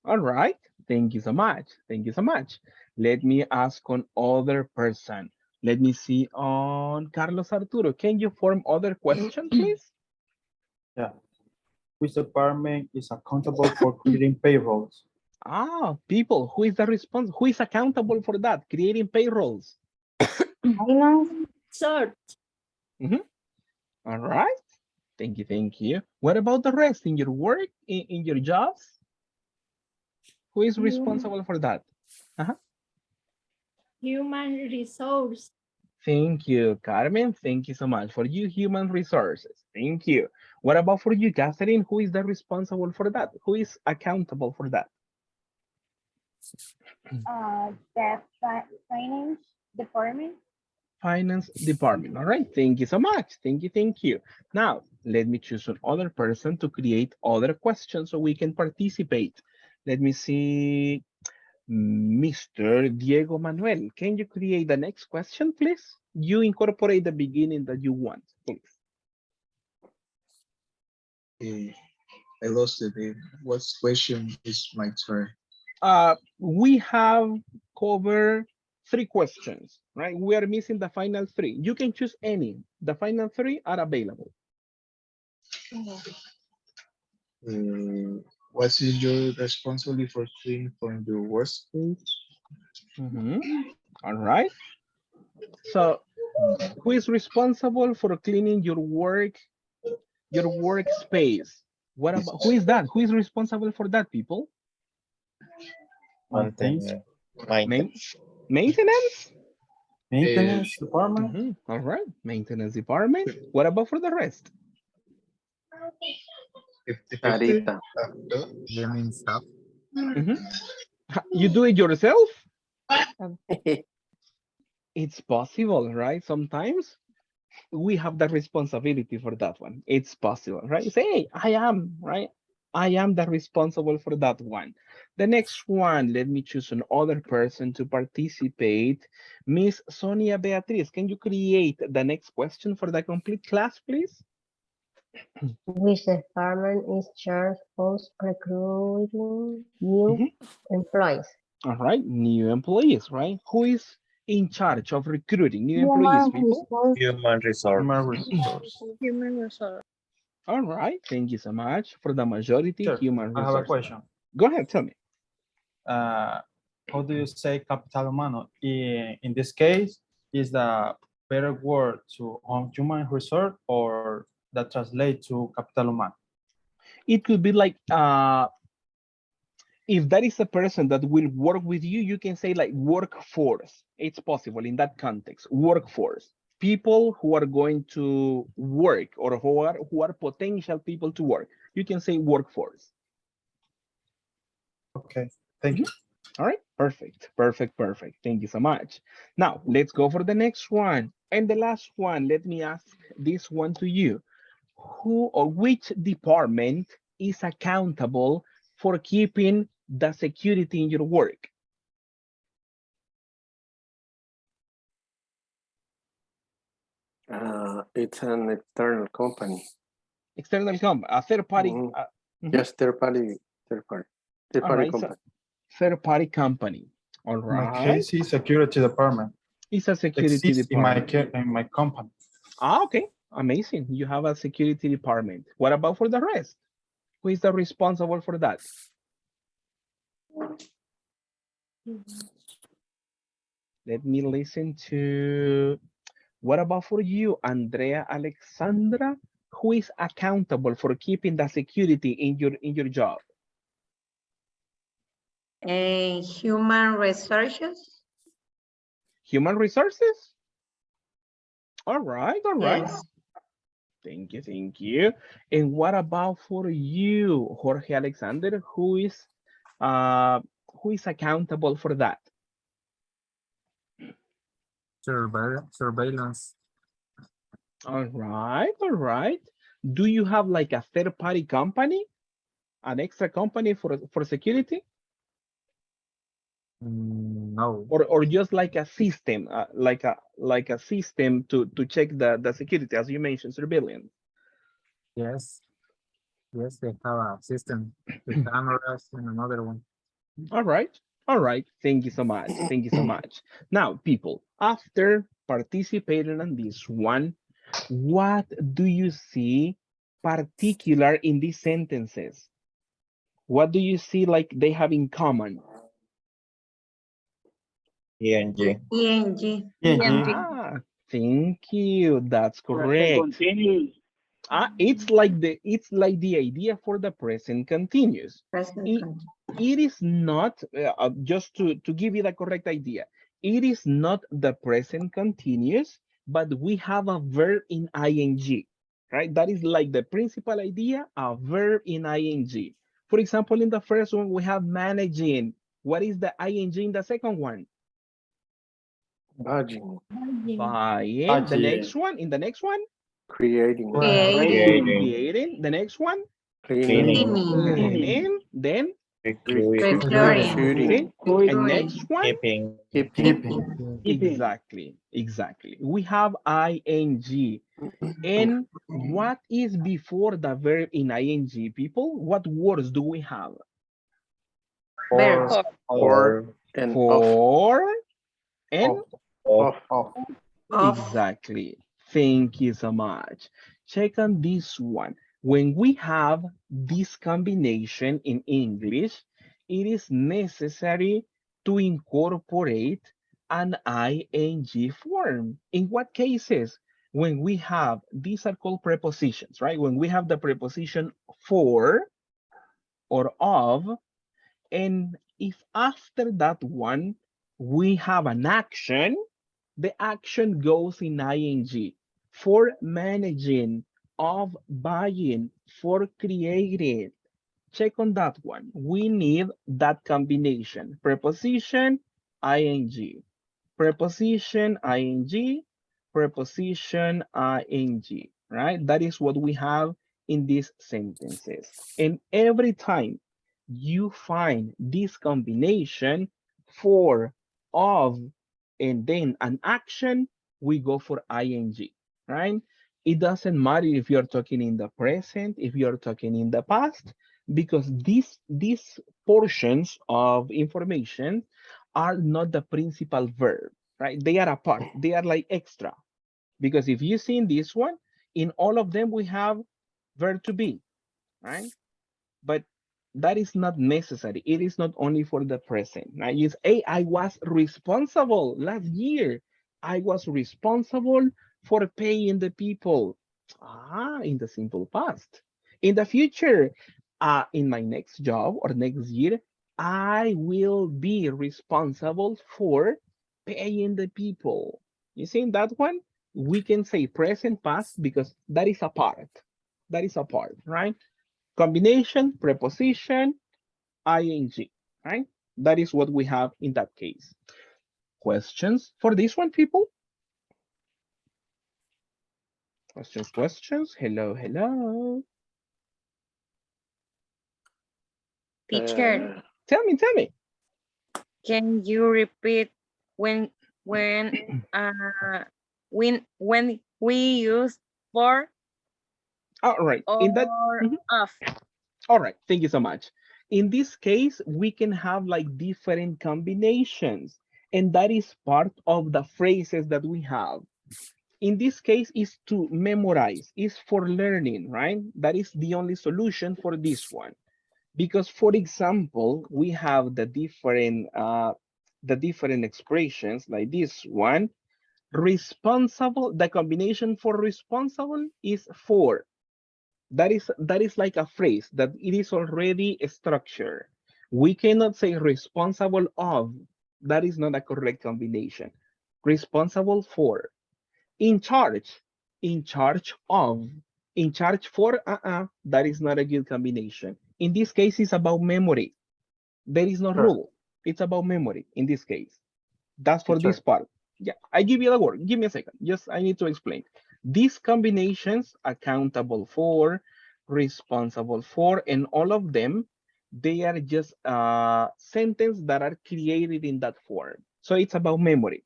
All right, thank you so much. Thank you so much. Let me ask on other person. Let me see on Carlos Arturo. Can you form other question, please? Yeah. Which department is accountable for creating payrolls? People, who is accountable for that? Creating payrolls. Sort. All right. Thank you, thank you. What about the rest in your work, in your jobs? Who is responsible for that? Human resource. Thank you, Carmen. Thank you so much for you, human resources. Thank you. What about for you, Catherine? Who is the responsible for that? Who is accountable for that? The finance department. Finance department. All right. Thank you so much. Thank you. Thank you. Now, let me choose another person to create other questions so we can participate. Let me see. Mr. Diego Manuel, can you create the next question, please? You incorporate the beginning that you want, please. I lost it. What question is my turn? We have covered 3 questions, right? We are missing the final 3. You can choose any. The final 3 are available. What is your responsibility for cleaning from your workspace? All right. So, who is responsible for cleaning your workspace? What about who is that? Who is responsible for that, people? Maintenance. Maintenance? Maintenance department. All right, maintenance department. What about for the rest? Carita. You mean stuff? You do it yourself? It's possible, right? Sometimes we have the responsibility for that one. It's possible, right? Say, hey, I am, right? I am the responsible for that one. The next one, let me choose another person to participate. Miss Sonia Beatriz, can you create the next question for the complete class, please? Which department is charged of recruiting new employees? All right, new employees, right? Who is in charge of recruiting new employees, people? Human resource. Human resource. All right, thank you so much for the majority human I have a resources. question. Go ahead, tell me. How do you say capital humano? In this case, is the better word to human resource or that translate to capital humano? It could be like, if that is a person that will work with you, you can say like workforce. It's possible in that context, workforce. People who are going to work or who are potential people to work. You can say workforce. Okay, thank you. All right, perfect, perfect, perfect. Thank you so much. Now, let's go for the next one. And the last one, let me ask this one to you. Who or which department is accountable for keeping the security in your work? It's an external company. External company, a third party. Yes, third party All right, company. so third party company. All right. In my case, is security department. It's a security Exists department. in my company. Okay. Amazing. You have a security department. What about for the rest? Who is the responsible for that? Let me listen to, what about for you, Andrea Alexandra? Who is accountable for keeping the security in your job? Human resources. Human resources? All right, all right. Yes. Thank you, thank you. And what about for you, Jorge Alexander? Who is accountable for that? Surveillance. All right, all right. Do you have like a third-party company, an extra company for security, No. or just like a system, like a system to check the security, as you mentioned, surveillance? Yes. Yes, they have a system with cameras and another one. All right. All right. Thank you so much. Thank you so much. Now, people, after participating on this one, what do you see particular in these sentences? What do you see like they have in common? ing. ENG. Ah, thank you. That's Present correct. continuous. It's like the idea for the present continuous. Present It, continuous. it is not just to give you the correct idea. It is not the present continuous, but we have a verb in ing, right? That is like the principal idea, a verb in ing. For example, in the first one, we have managing. What is the ing in the second one? Budging, Buying. The next one, in the next one, creating, Creating. creating. The next one, cleaning, cleaning. Then Recurring. recruiting. And next one, Keeping. keeping, exactly, exactly. We have ing. And what is before the verb in ing, people? What words do we have? Verb. or, and For and of. exactly. Thank you so much. Check on this one. When we have this combination in English, it is necessary to incorporate an ing form. In what cases? When we have, these are called prepositions, right? When we have the preposition for or of, and if after that one, we have an action, the action goes in ing. For managing, of buying, for creating. Check on that one. We need that combination. Preposition, ing. Preposition, ing. Preposition, ing. Right? That is what we have in these sentences. And every time you find this combination for, of, and then an action, we go for ing, right? It doesn't matter if you're talking in the present, if you're talking in the past, because these portions of information are not the principal verb, right? They are a part, they are like extra. Because if you see in this one, in all of them, we have verb to be, right? But that is not necessary. It is not only for the present. Right? It's, hey, I was responsible last year. I was responsible for paying the people. In the simple past. In the future, in my next job or next year, I will be responsible for paying the people. You see in that one? We can say present past because that is a part. That is a part, right? Combination, preposition, ing, right? That is what we have in that case. Questions for this one, people? Questions, questions. Hello, hello. Teacher, Tell me. can you repeat when when uh when we use for All right. In that, or of? all right. Thank you so much. In this case, we can have like different combinations, and that is part of the phrases that we have. in this case is to memorize, is for learning, right? That is the only solution for this one. Because for example, we have the different expressions like this one. Responsible, the combination for responsible is for. That is like a phrase that it is already structured. We cannot say responsible of. That is not a correct combination. Responsible for. In charge of, in charge for, that is not a good combination. In this case, it's about memory. There is no Sure. rule. It's about memory in this case. That's for this Teacher. part. Yeah, I give you the word. Give me a second. Just I need to explain. These combinations, accountable for, responsible for, and all of them, they are just sentences that are created in that form. So it's about memory.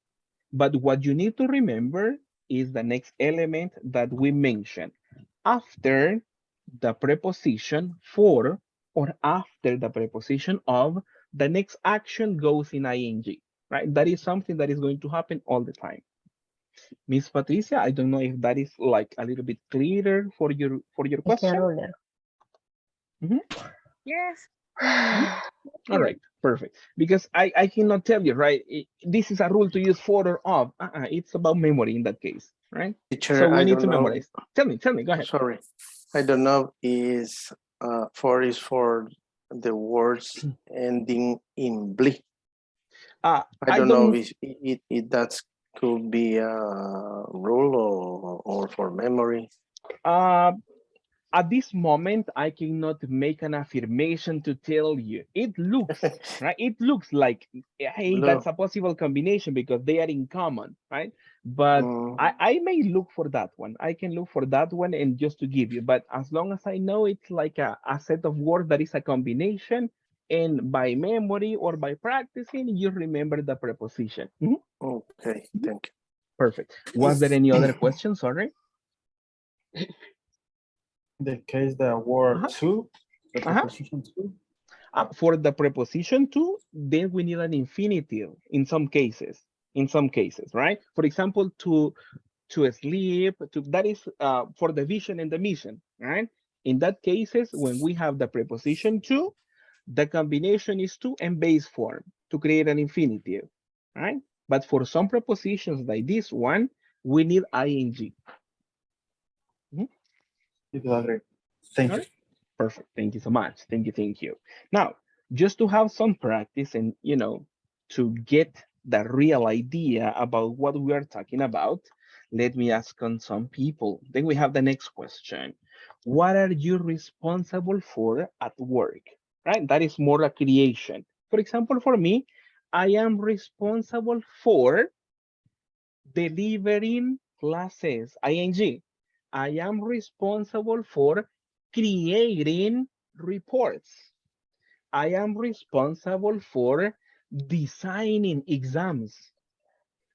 But what you need to remember is the next element that we mentioned. After the preposition for or after the preposition of, the next action goes in ing, right? That is something that is going to happen all the time. Miss Patricia, I don't know if that is like a little bit clearer for your question. Yes. All right, perfect. Because I cannot tell you, right? This is a rule to use for or of. It's about memory in that case, right? Teacher, So we I need to don't know. memorize. Tell me, go ahead. Sorry. I don't know is for the words ending in bli. I don't know if that could be a rule or for memory. At this moment, I cannot make an affirmation to tell you. It looks, right? It looks like, hey, that's a possible combination because they are in common, right? But I may look for that one. I can look for that one and just to give you. But as long as I know it's like a set of words that is a combination, and by memory or by practicing, you remember the preposition. Okay, thank you. Perfect. Was there any other questions? Sorry. The case the word to, the preposition to. For the preposition to, then we need an infinitive in some cases. Right? For example, to sleep, that is for the vision and the mission, right? In that cases, when we have the preposition to, the combination is to and base form to create an infinitive, right? But for some prepositions like this one, we need ing. Thank you. Perfect. Thank you so much. Thank you. Now, just to have some practice and, to get the real idea about what we are talking about, let me ask on some people. Then we have the next question. What are you responsible for at work? Right? That is more a creation. For example, for me, I am responsible for delivering classes, ing. I am responsible for creating reports. I am responsible for designing exams.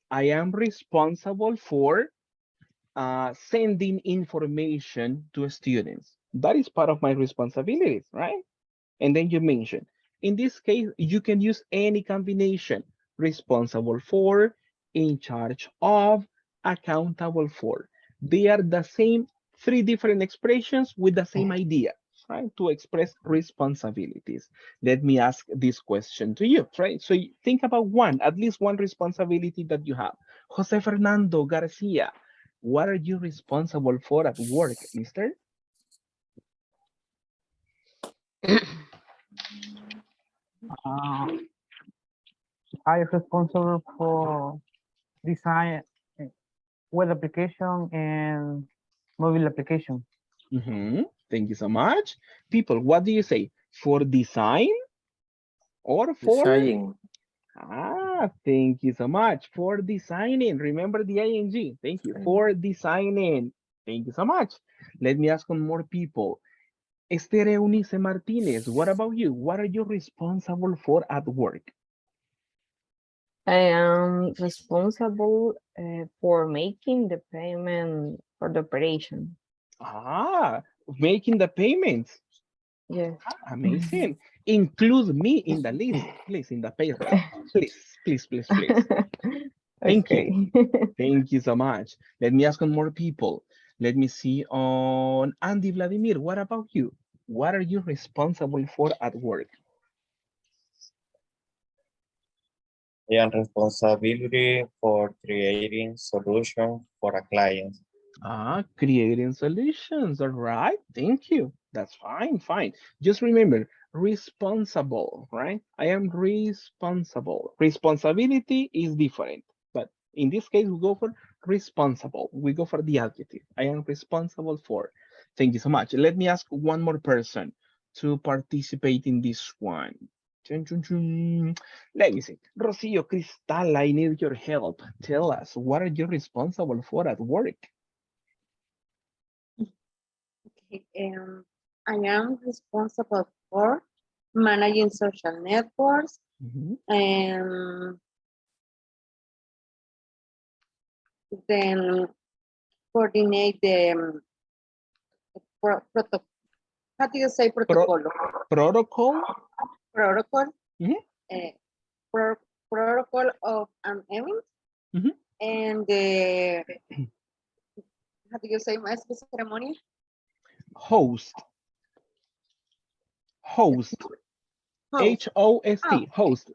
I am responsible for sending information to students. That is part of my responsibilities, right? And then you mention, in this case, you can use any combination, responsible for, in charge of, accountable for. They are the same, three different expressions with the same idea, right? To express responsibilities. Let me ask this question to you, right? So think about at least one responsibility that you have. Jose Fernando Garcia, what are you responsible for at work, mister? I am responsible for design web application and mobile application. Thank you so much. People, what do you say? For design or for? Design. Thank you so much. For designing. Remember the ing. Thank you. For designing. Thank you so much. Let me ask on more people. Esther Eunice Martinez, what about you? What are you responsible for at work? I am responsible for making the payment for the operation. Making the payments. Yes. Amazing. Include me in the list, please, in the payroll. Please. Thank Okay. you. Thank you so much. Let me ask on more people. Let me see on Andy Vladimir. What about you? What are you responsible for at work? I am responsibility for creating solution for a client. Creating solutions. All right. Thank you. That's fine. Fine. Just remember, responsible, right? I am responsible. Responsibility is different, but in this case, we go for responsible. We go for the adjective. I am responsible for. Thank you so much. Let me ask one more person to participate in this one. Chun, chun, chun. Let me see. Rocio Cristal, I need your help. Tell us, what are you responsible for at work? Okay, I am responsible for managing social networks and then coordinate the protocol. How do you say protocol? Protocol? Protocol. Protocol of an event. And the, how do you say maestro ceremony? Host. Host. H-O-S-T. Host.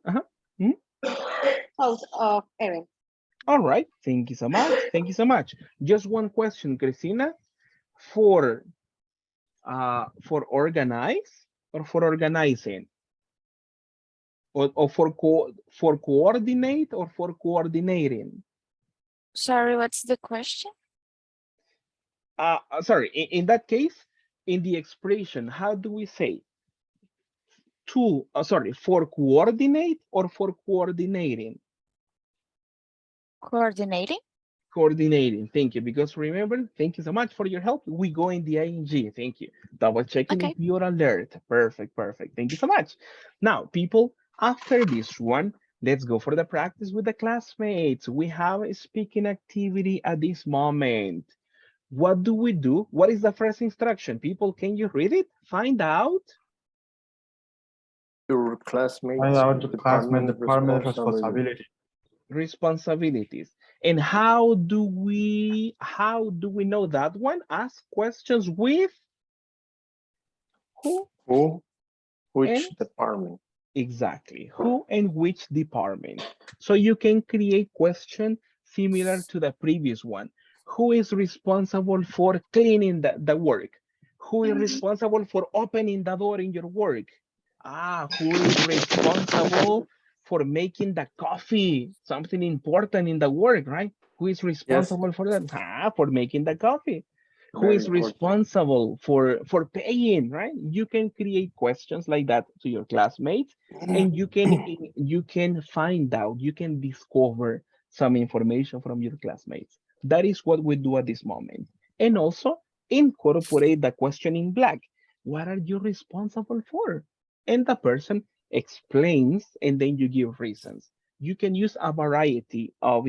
Host of event. All right. Thank you so much. Thank you so much. Just one question, Cristina. For organize or for organizing? Or for coordinate or for coordinating? Sorry, what's the question? Sorry, in that case, in the expression, how do we say for coordinate or for coordinating? Coordinating. Coordinating. Thank you. Because remember, thank you so much for your help. We go in the ing. Thank you. Double checking if you're alert. Perfect. Perfect. Thank you so much. Now, people, after this one, let's go for the practice with the classmates. We have a speaking activity at this moment. What do we do? What is the first instruction? People, can you read it? Find out. Your classmates. Find out the classmate department responsibility. Responsibilities. And how do we know that one? Ask questions with who? Which department? Exactly. Who and which department? So you can create question similar to the previous one. Who is responsible for cleaning the work? Who is responsible for opening the door in your work? Who is responsible for making the coffee? Something important in the work, right? Who is responsible for that? For making the coffee. Who is responsible for paying, right? You can create questions like that to your classmates, and you can find out, you can discover some information from your classmates. That is what we do at this moment. And also incorporate the question in black. What are you responsible for? And the person explains, and then you give reasons. You can use a variety of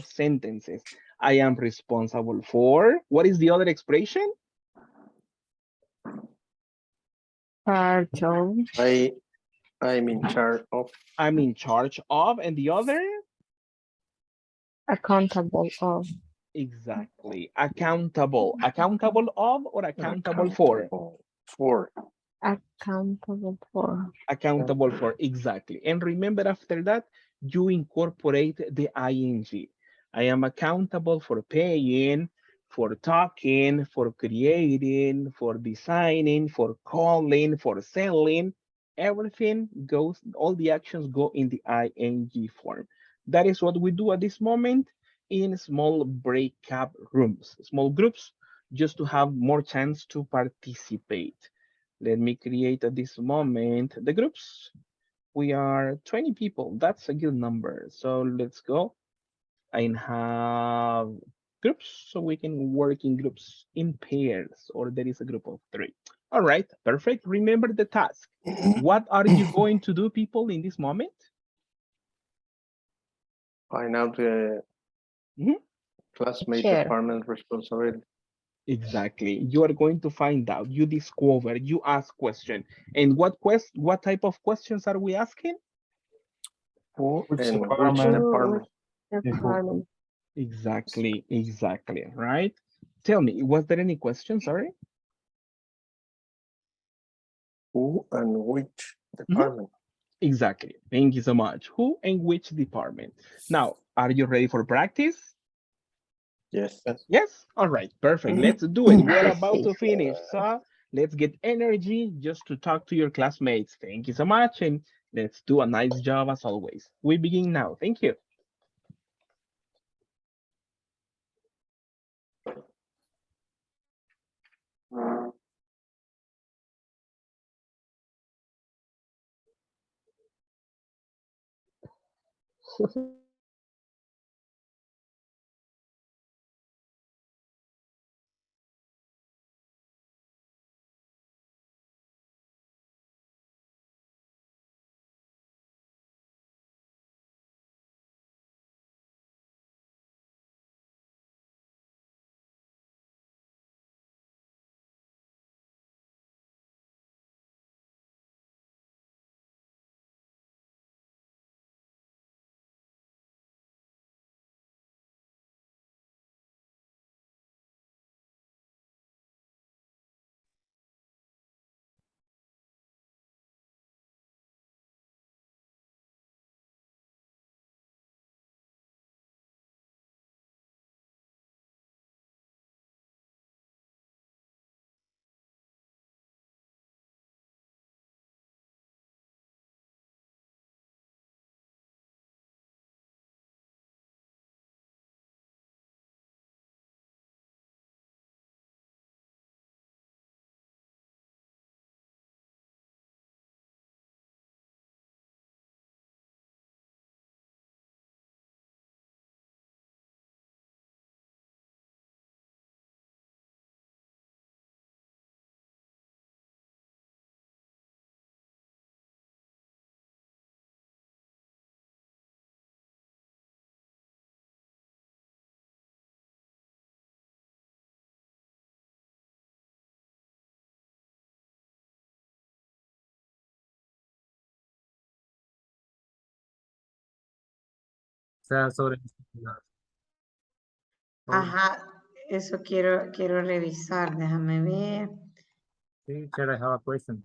sentences. I am responsible for, what is the other expression? Part of. I'm in charge of. I'm in charge of, and the other? Accountable of. Exactly. Accountable. Accountable of or accountable for? For. Accountable for. Accountable for, exactly. And remember, after that, you incorporate the ing. I am accountable for paying, for talking, for creating, for designing, for calling, for selling. Everything goes, all the actions go in the ing form. That is what we do at this moment in small breakout rooms, small groups, just to have more chance to participate. Let me create at this moment the groups. We are 20 people. That's a good number. So let's go and have groups so we can work in groups in pairs, or there is a group of 3. All right, perfect. Remember the task. What are you going to do, people, in this moment? Find out the classmate department responsibility. Exactly. You are going to find out, you discover, you ask question. And what type of questions are we asking? Who Which and department? which department? Department. Exactly, exactly, right? Tell me, was there any question? Sorry. Who and which department? Exactly. Thank you so much. Who and which department? Now, are you ready for practice? Yes. Yes? All right, perfect. Let's do it. We're about to finish. So let's get energy just to talk to your classmates. Thank you so much. And let's do a nice job as always. We begin now. Thank you. Ajá, eso quiero revisar, déjame ver. Teacher, I have a question.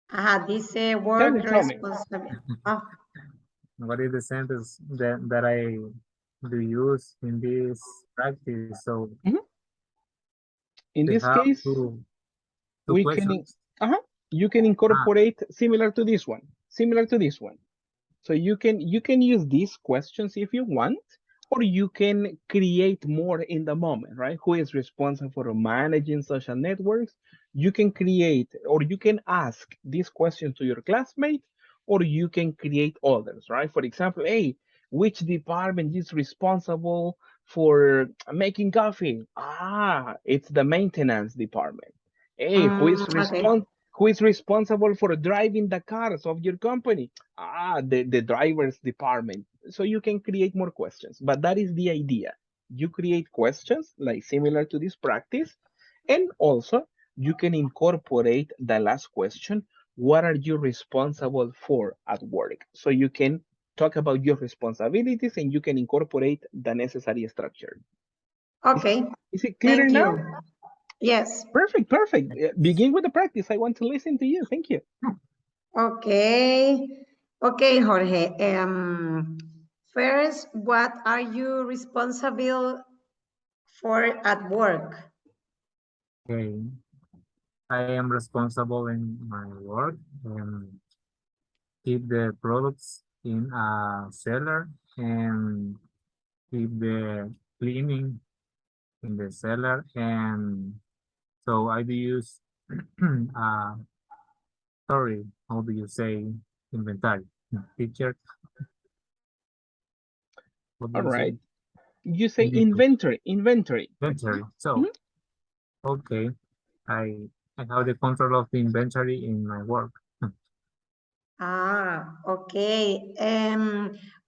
Ajá, dice Tell work me, tell me. responsibility. What is the sentence that I do use in this practice? So In they this have case, two we can, questions. you can incorporate similar to this one, similar to this one. So you can use these questions if you want, or you can create more in the moment, right? Who is responsible for managing social networks? You can create, or you can ask these questions to your classmates, or you can create others, right? For example, hey, which department is responsible for making coffee? Ah, it's the maintenance department. Hey, Okay. who is responsible for driving the cars of your company? Ah, the drivers department. So you can create more questions, but that is the idea. You create questions like similar to this practice, and also you can incorporate the last question. What are you responsible for at work? So you can talk about your responsibilities and you can incorporate the necessary structure. Okay. Is it clear Thank now? you. Yes. Perfect, perfect. Begin with the practice. I want to listen to you. Thank you. Okay. Okay, Jorge. First, what are you responsible for at work? Okay. I am responsible in my work and keep the products in a cellar and keep the cleaning in the cellar. And so I do use, sorry, how do you say inventory? Teacher, what do All you say? right. You say inventory, inventory. Inventory. So, okay, I I have the control of the inventory in my work. Ah, okay.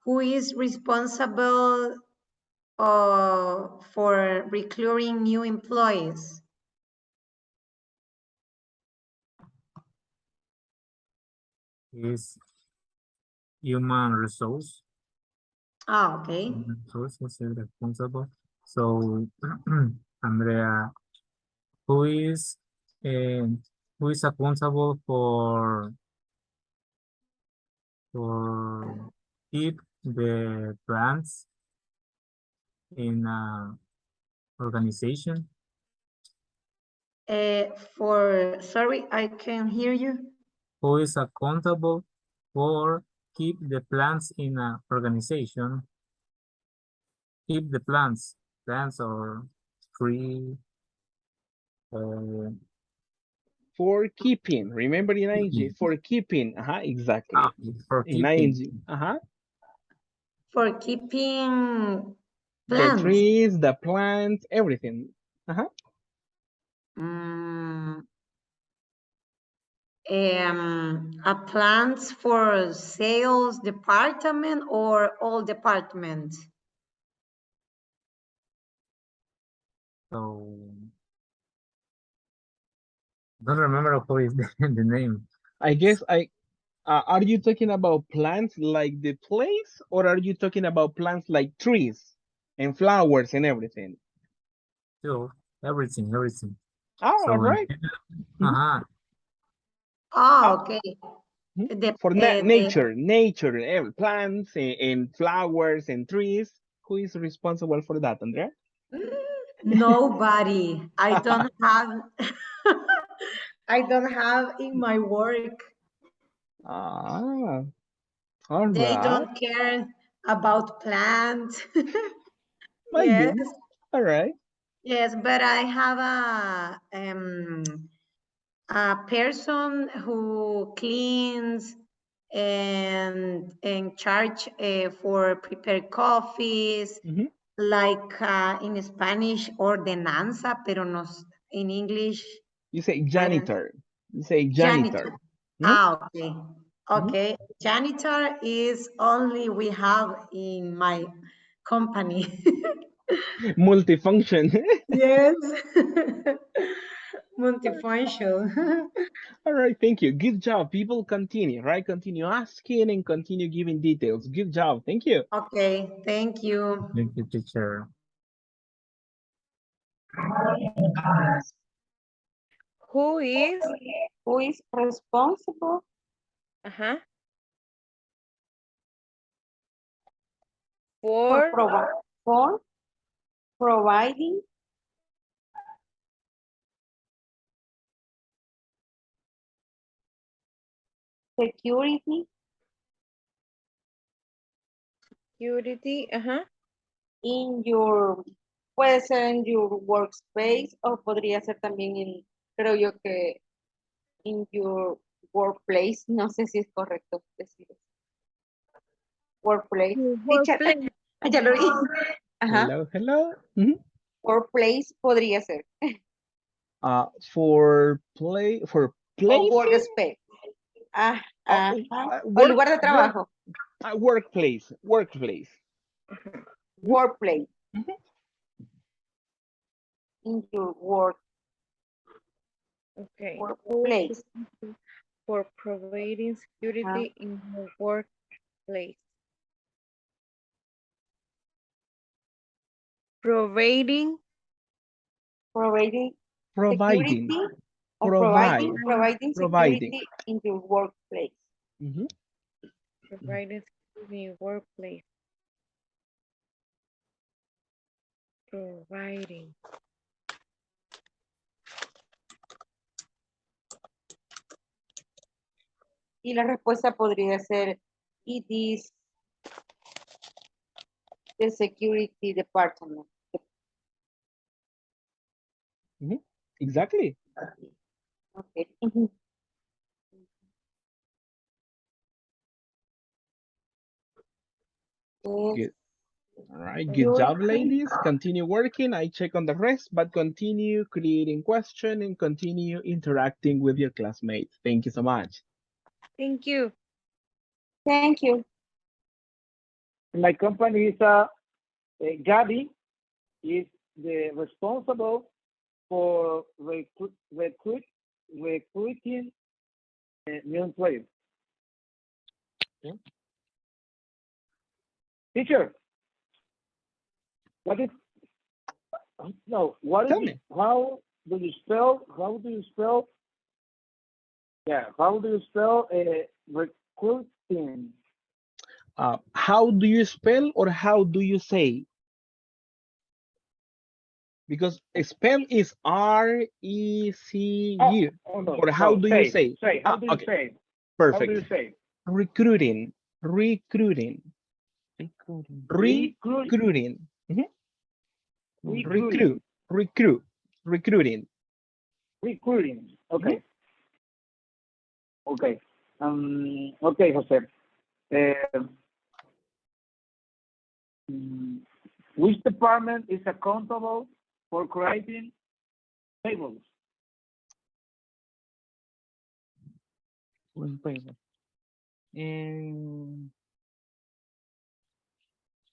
Who is responsible for recruiting new employees? Is human resource. Ah, okay. Human resources is responsible. So, Andrea, who is uh, who is accountable for keep the plants in a organization? Sorry, I can hear you. Who is accountable for keep the plants in a organization? Keep the plants or tree. Uh, For keeping. Remember in ing. For keeping. Exactly. for In keeping. ing. For keeping The plants. trees, the plants, everything. Mm, a plants for sales department or all departments? So don't remember who is the name. I guess are you talking about plants like the place, or are you talking about plants like trees and flowers and everything? So everything. Oh, all So right. uh-huh. Oh, okay. For nature, plants and flowers and trees. Who is responsible for that, Andrea? Nobody. I don't have I don't have in my work. Ah, all They right. don't care about plants. My Yes. goodness. All right. Yes, but I have a person who cleans and charge for prepare coffees, like in Spanish ordenanza, pero no in English. You say I don't. janitor. You say Janitor. janitor. Ah, okay. Okay. Janitor is only we have in my company. Multifunction. Yes. Multifunction. All right, thank you. Good job. People continue, right? Continue asking and continue giving details. Good job. Thank you. Okay, thank you. Thank you, teacher. Who is responsible for for providing security security? in your, puede ser en your workspace o podría ser también en, creo yo que in your workplace, no sé si es correcto decir eso. Workplace. Teacher, Workplace. ya lo vi. Ajá. Hello, hello. Workplace podría ser. For O placing. workspace. O Work, lugar de trabajo. workplace. Workplace. In your work. Okay. Workplace. For providing security in your workplace. Providing Providing. Security or providing security in your workplace. Providing security in your workplace. Providing. Y la respuesta podría ser, it is the security department. Exactly. Okay. Good. All right, good job, ladies. Continue working. I check on the rest, but continue creating question and continue interacting with your classmates. Thank you so much. Thank you. Thank you. My company is Gabby is the responsible for recruiting new employees. Teacher. what is no? What is Tell it? me. How do you spell? How do you spell? Yeah. How do you spell recruiting? How do you spell or how do you say? Because spell is Oh, R-E-C-U. oh no, Or how no. do you Say, say? say. How do you Okay, say? How do perfect. you say? Recruiting, recruiting, Recruit, recruiting. Mhm. recruiting, Recruiting. recruiting. Mhm. Okay, okay. Okay, Jose. Uh, mm, which department is accountable for creating tables? And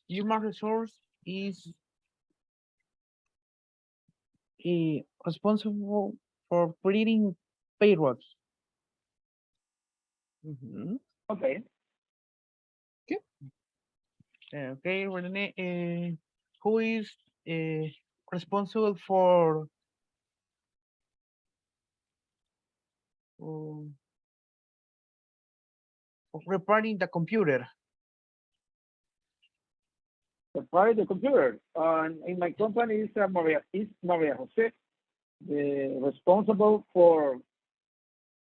human resource is responsible for creating payrolls. Mhm. Okay. Okay. Okay, Renee, who is responsible for um, repairing the computer? The part of the computer. In my company is Maria Jose, the responsible for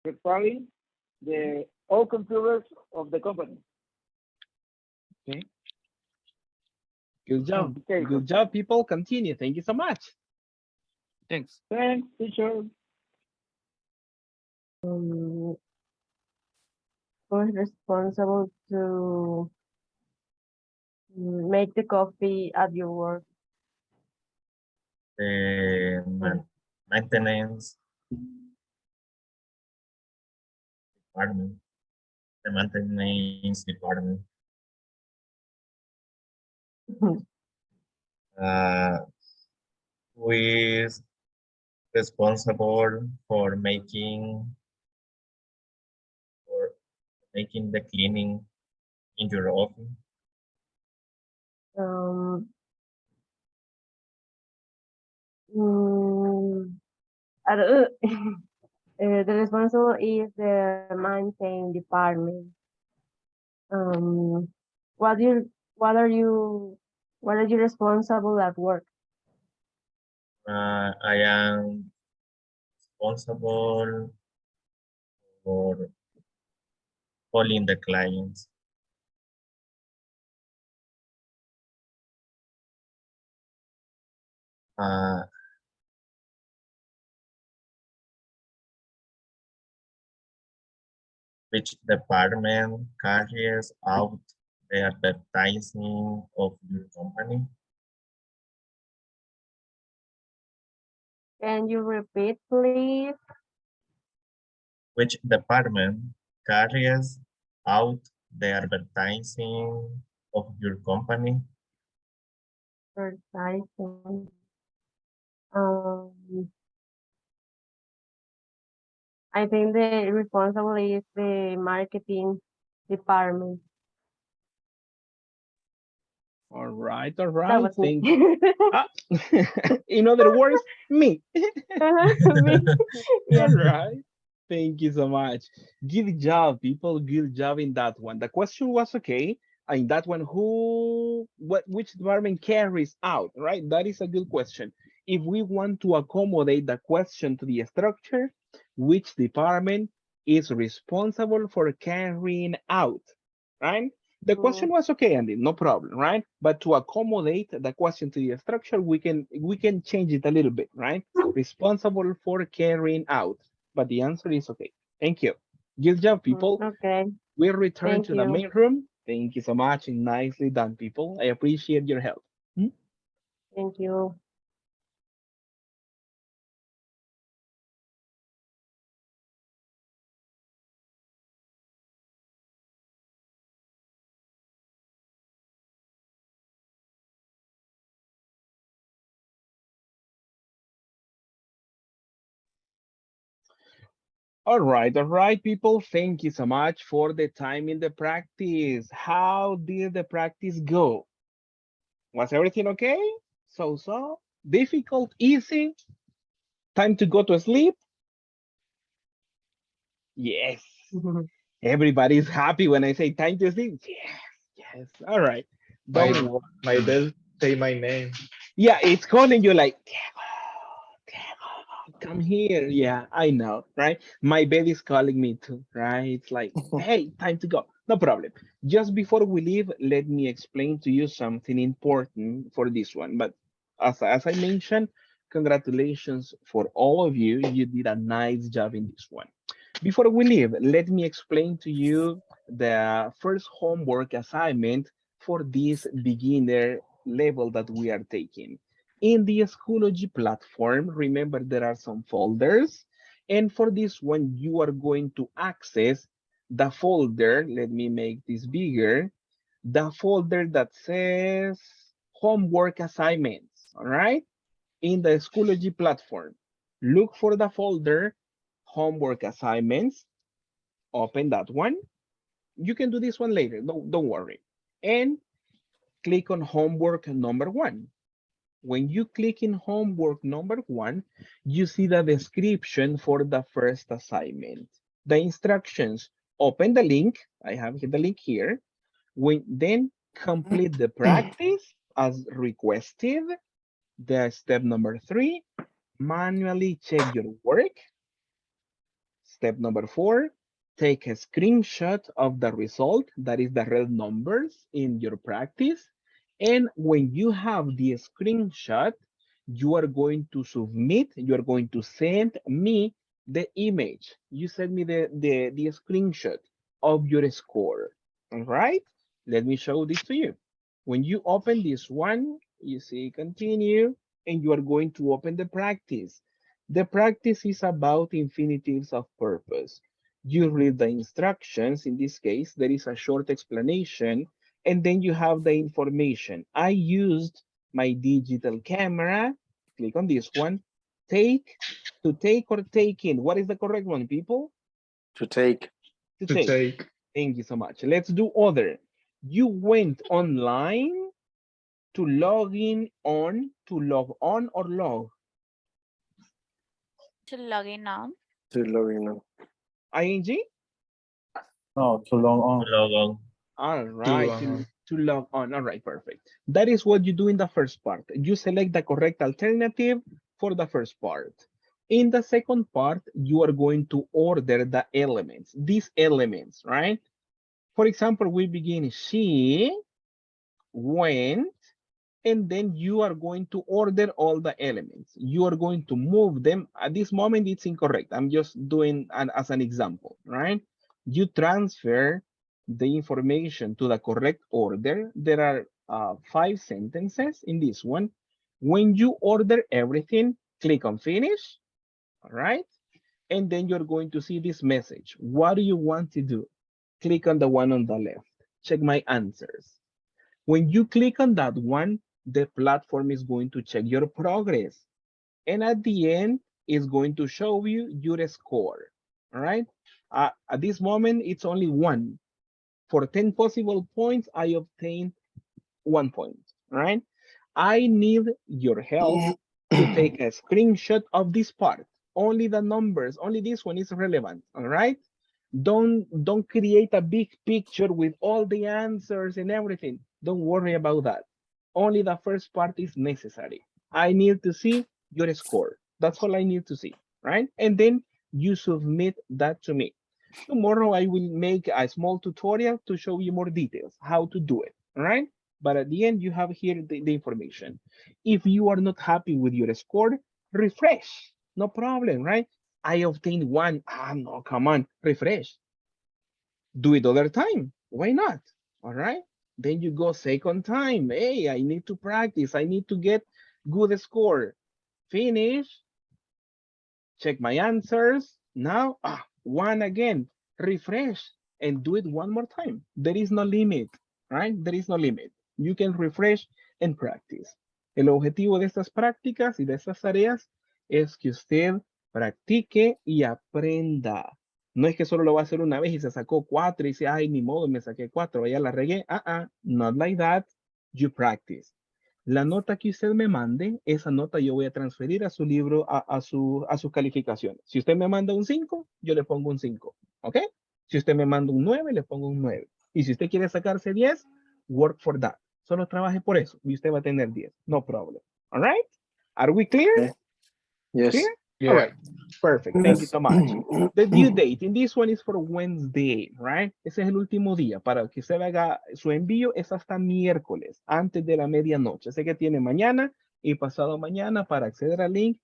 repairing the all computers of the company. Okay. Good job. Okay, Good job, people. Continue. Thank you so much. Thanks. thanks, teacher. Who is responsible to make the coffee at your work? The maintenance department. The maintenance department. Uh, who is responsible for making the cleaning in your office? Um, mm, I don't, the responsible is the maintain department. Um, what you what are you what are you responsible at work? I am responsible for calling the clients. Uh, which department carries out the advertising of your company? Can you repeat, please? Which department carries out the advertising of your company? Advertising. Um, I think the responsible is the marketing department. All right. That was me. Thank you. Ah, in other words, me. Me. All Yeah. right. Thank you so much. Good job, people. Good job in that one. The question was okay. In that one, which department carries out, right? That is a good question. If we want to accommodate the question to the structure, which department is responsible for carrying out, right? The question was okay, Andy, no problem, right? But to accommodate the question to the structure, we can change it a little bit, right? Responsible for carrying out, but the answer is okay. Thank you. Good job, people. Okay. We'll return Thank to the you. main room. Thank you so much and nicely done, people. I appreciate your help. Thank you. All right, people. Thank you so much for the time in the practice. How did the practice go? Was everything okay? So, difficult, easy, time to go to sleep. Yes. Everybody's happy when I say time to sleep. Yes, yes. All right. My Don't worry. my dad say my name. Yeah, it's calling you like, come here. Yeah, I know, right? My bed is calling me too, right? It's like, hey, time to go. No problem. Just before we leave, let me explain to you something important for this one. But as I mentioned, congratulations for all of you. You did a nice job in this one. Before we leave, let me explain to you the first homework assignment for this beginner level that we are taking. In the Schoology platform, remember there are some folders. And for this one, you are going to access the folder. Let me make this bigger. The folder that says homework assignments, all right? In the Schoology platform, look for the folder homework assignments, open that one. You can do this one later, don't worry. And click on homework number 1. When you click in homework number 1, you see the description for the first assignment. The instructions, open the link. I have the link here. Then complete the practice as requested. The step number 3, manually check your work. Step number 4, take a screenshot of the result, that is the red numbers in your practice. And when you have the screenshot, you are going to submit, you are going to send me the image. You send me the screenshot of your score. All right, let me show this to you. When you open this one, you see continue, and you are going to open the practice. The practice is about infinitives of purpose. You read the instructions. In this case, there is a short explanation, and then you have the information. I used my digital camera. Click on this one. To take or take in. What is the correct one, people? To take. To take. Thank you so much. Let's do other. You went online to log in on, to log on or log? To log in on. To log in. ING? No, to log on. To log on. All right, to log on. All right, perfect. That is what you do in the first part. You select the correct alternative for the first part. In the second part, you are going to order the elements, these elements, right? For example, we begin, she went, and then you are going to order all the elements. You are going to move them. At this moment, it's incorrect. I'm just doing as an example, right? You transfer the information to the correct order. There are 5 sentences in this one. When you order everything, click on finish, all right? And then you're going to see this message. What do you want to do? Click on the one on the left. Check my answers. When you click on that one, the platform is going to check your progress. And at the end, it's going to show you your score, all right? At this moment, it's only 1. For 10 possible points, I obtained 1 point, all right? I need your help to take a screenshot of this part. Only the numbers, only this one is relevant, all right? Don't create a big picture with all the answers and everything. Don't worry about that. Only the first part is necessary. I need to see your score. That's all I need to see, right? And then you submit that to me. Tomorrow I will make a small tutorial to show you more details, how to do it, all right? But at the end, you have here the information. If you are not happy with your score, refresh, no problem, right? I obtained 1. No, come on, refresh. Do it other time. Why not? All right. Then you go second time. Hey, I need to practice. I need to get good score. Finish. Check my answers. Now, 1 again. Refresh and do it 1 more time. There is no limit, right? There is no limit. You can refresh and practice. El objetivo de estas prácticas y de estas tareas es que usted practique y aprenda. No es que solo lo va a hacer una vez y se sacó 4 y dice, ay, ni modo, me saqué 4, ya la regué. Not like that. You practice. La nota que usted me mande, esa nota yo voy a transferir a su libro, a sus calificaciones. Si usted me manda un 5, yo le pongo un 5, ¿ok? Si usted me manda un 9, le pongo un 9. Y si usted quiere sacarse 10, work for that. Solo trabaje por eso y usted va a tener 10. No problem. All right? Are we clear? Okay. Yes. Clear? Yeah. All right. Perfect. Thank you so much. The due date in this one is for Wednesday, right? Ese es el último día para que usted haga su envío. Es hasta miércoles, antes de la medianoche. Sé que tiene mañana y pasado mañana para acceder al link,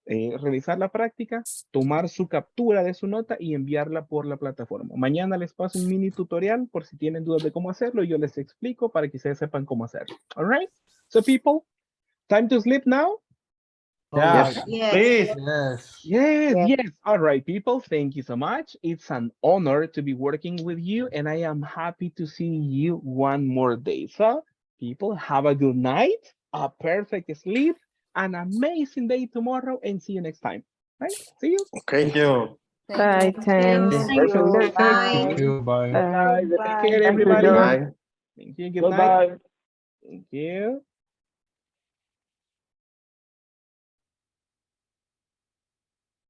revisar la práctica, tomar su captura de su nota y enviarla por la plataforma. Mañana les paso un mini tutorial por si tienen dudas de cómo hacerlo. Yo les explico para que ustedes sepan cómo hacerlo. All right? So people, time to sleep now. Yes. Yes. Please. Yes. All right, people. Thank you so much. It's an honor to be working with you, and I am happy to see you one more day. So, people, have a good night, a perfect sleep, an amazing day tomorrow, and see you next time. Right? See you. Okay. Thank you. Bye, thanks. Perfect. Bye. See you. Bye. Bye. Take care, Thank you, everybody. George. Thank you. Good night. Goodbye. Thank you.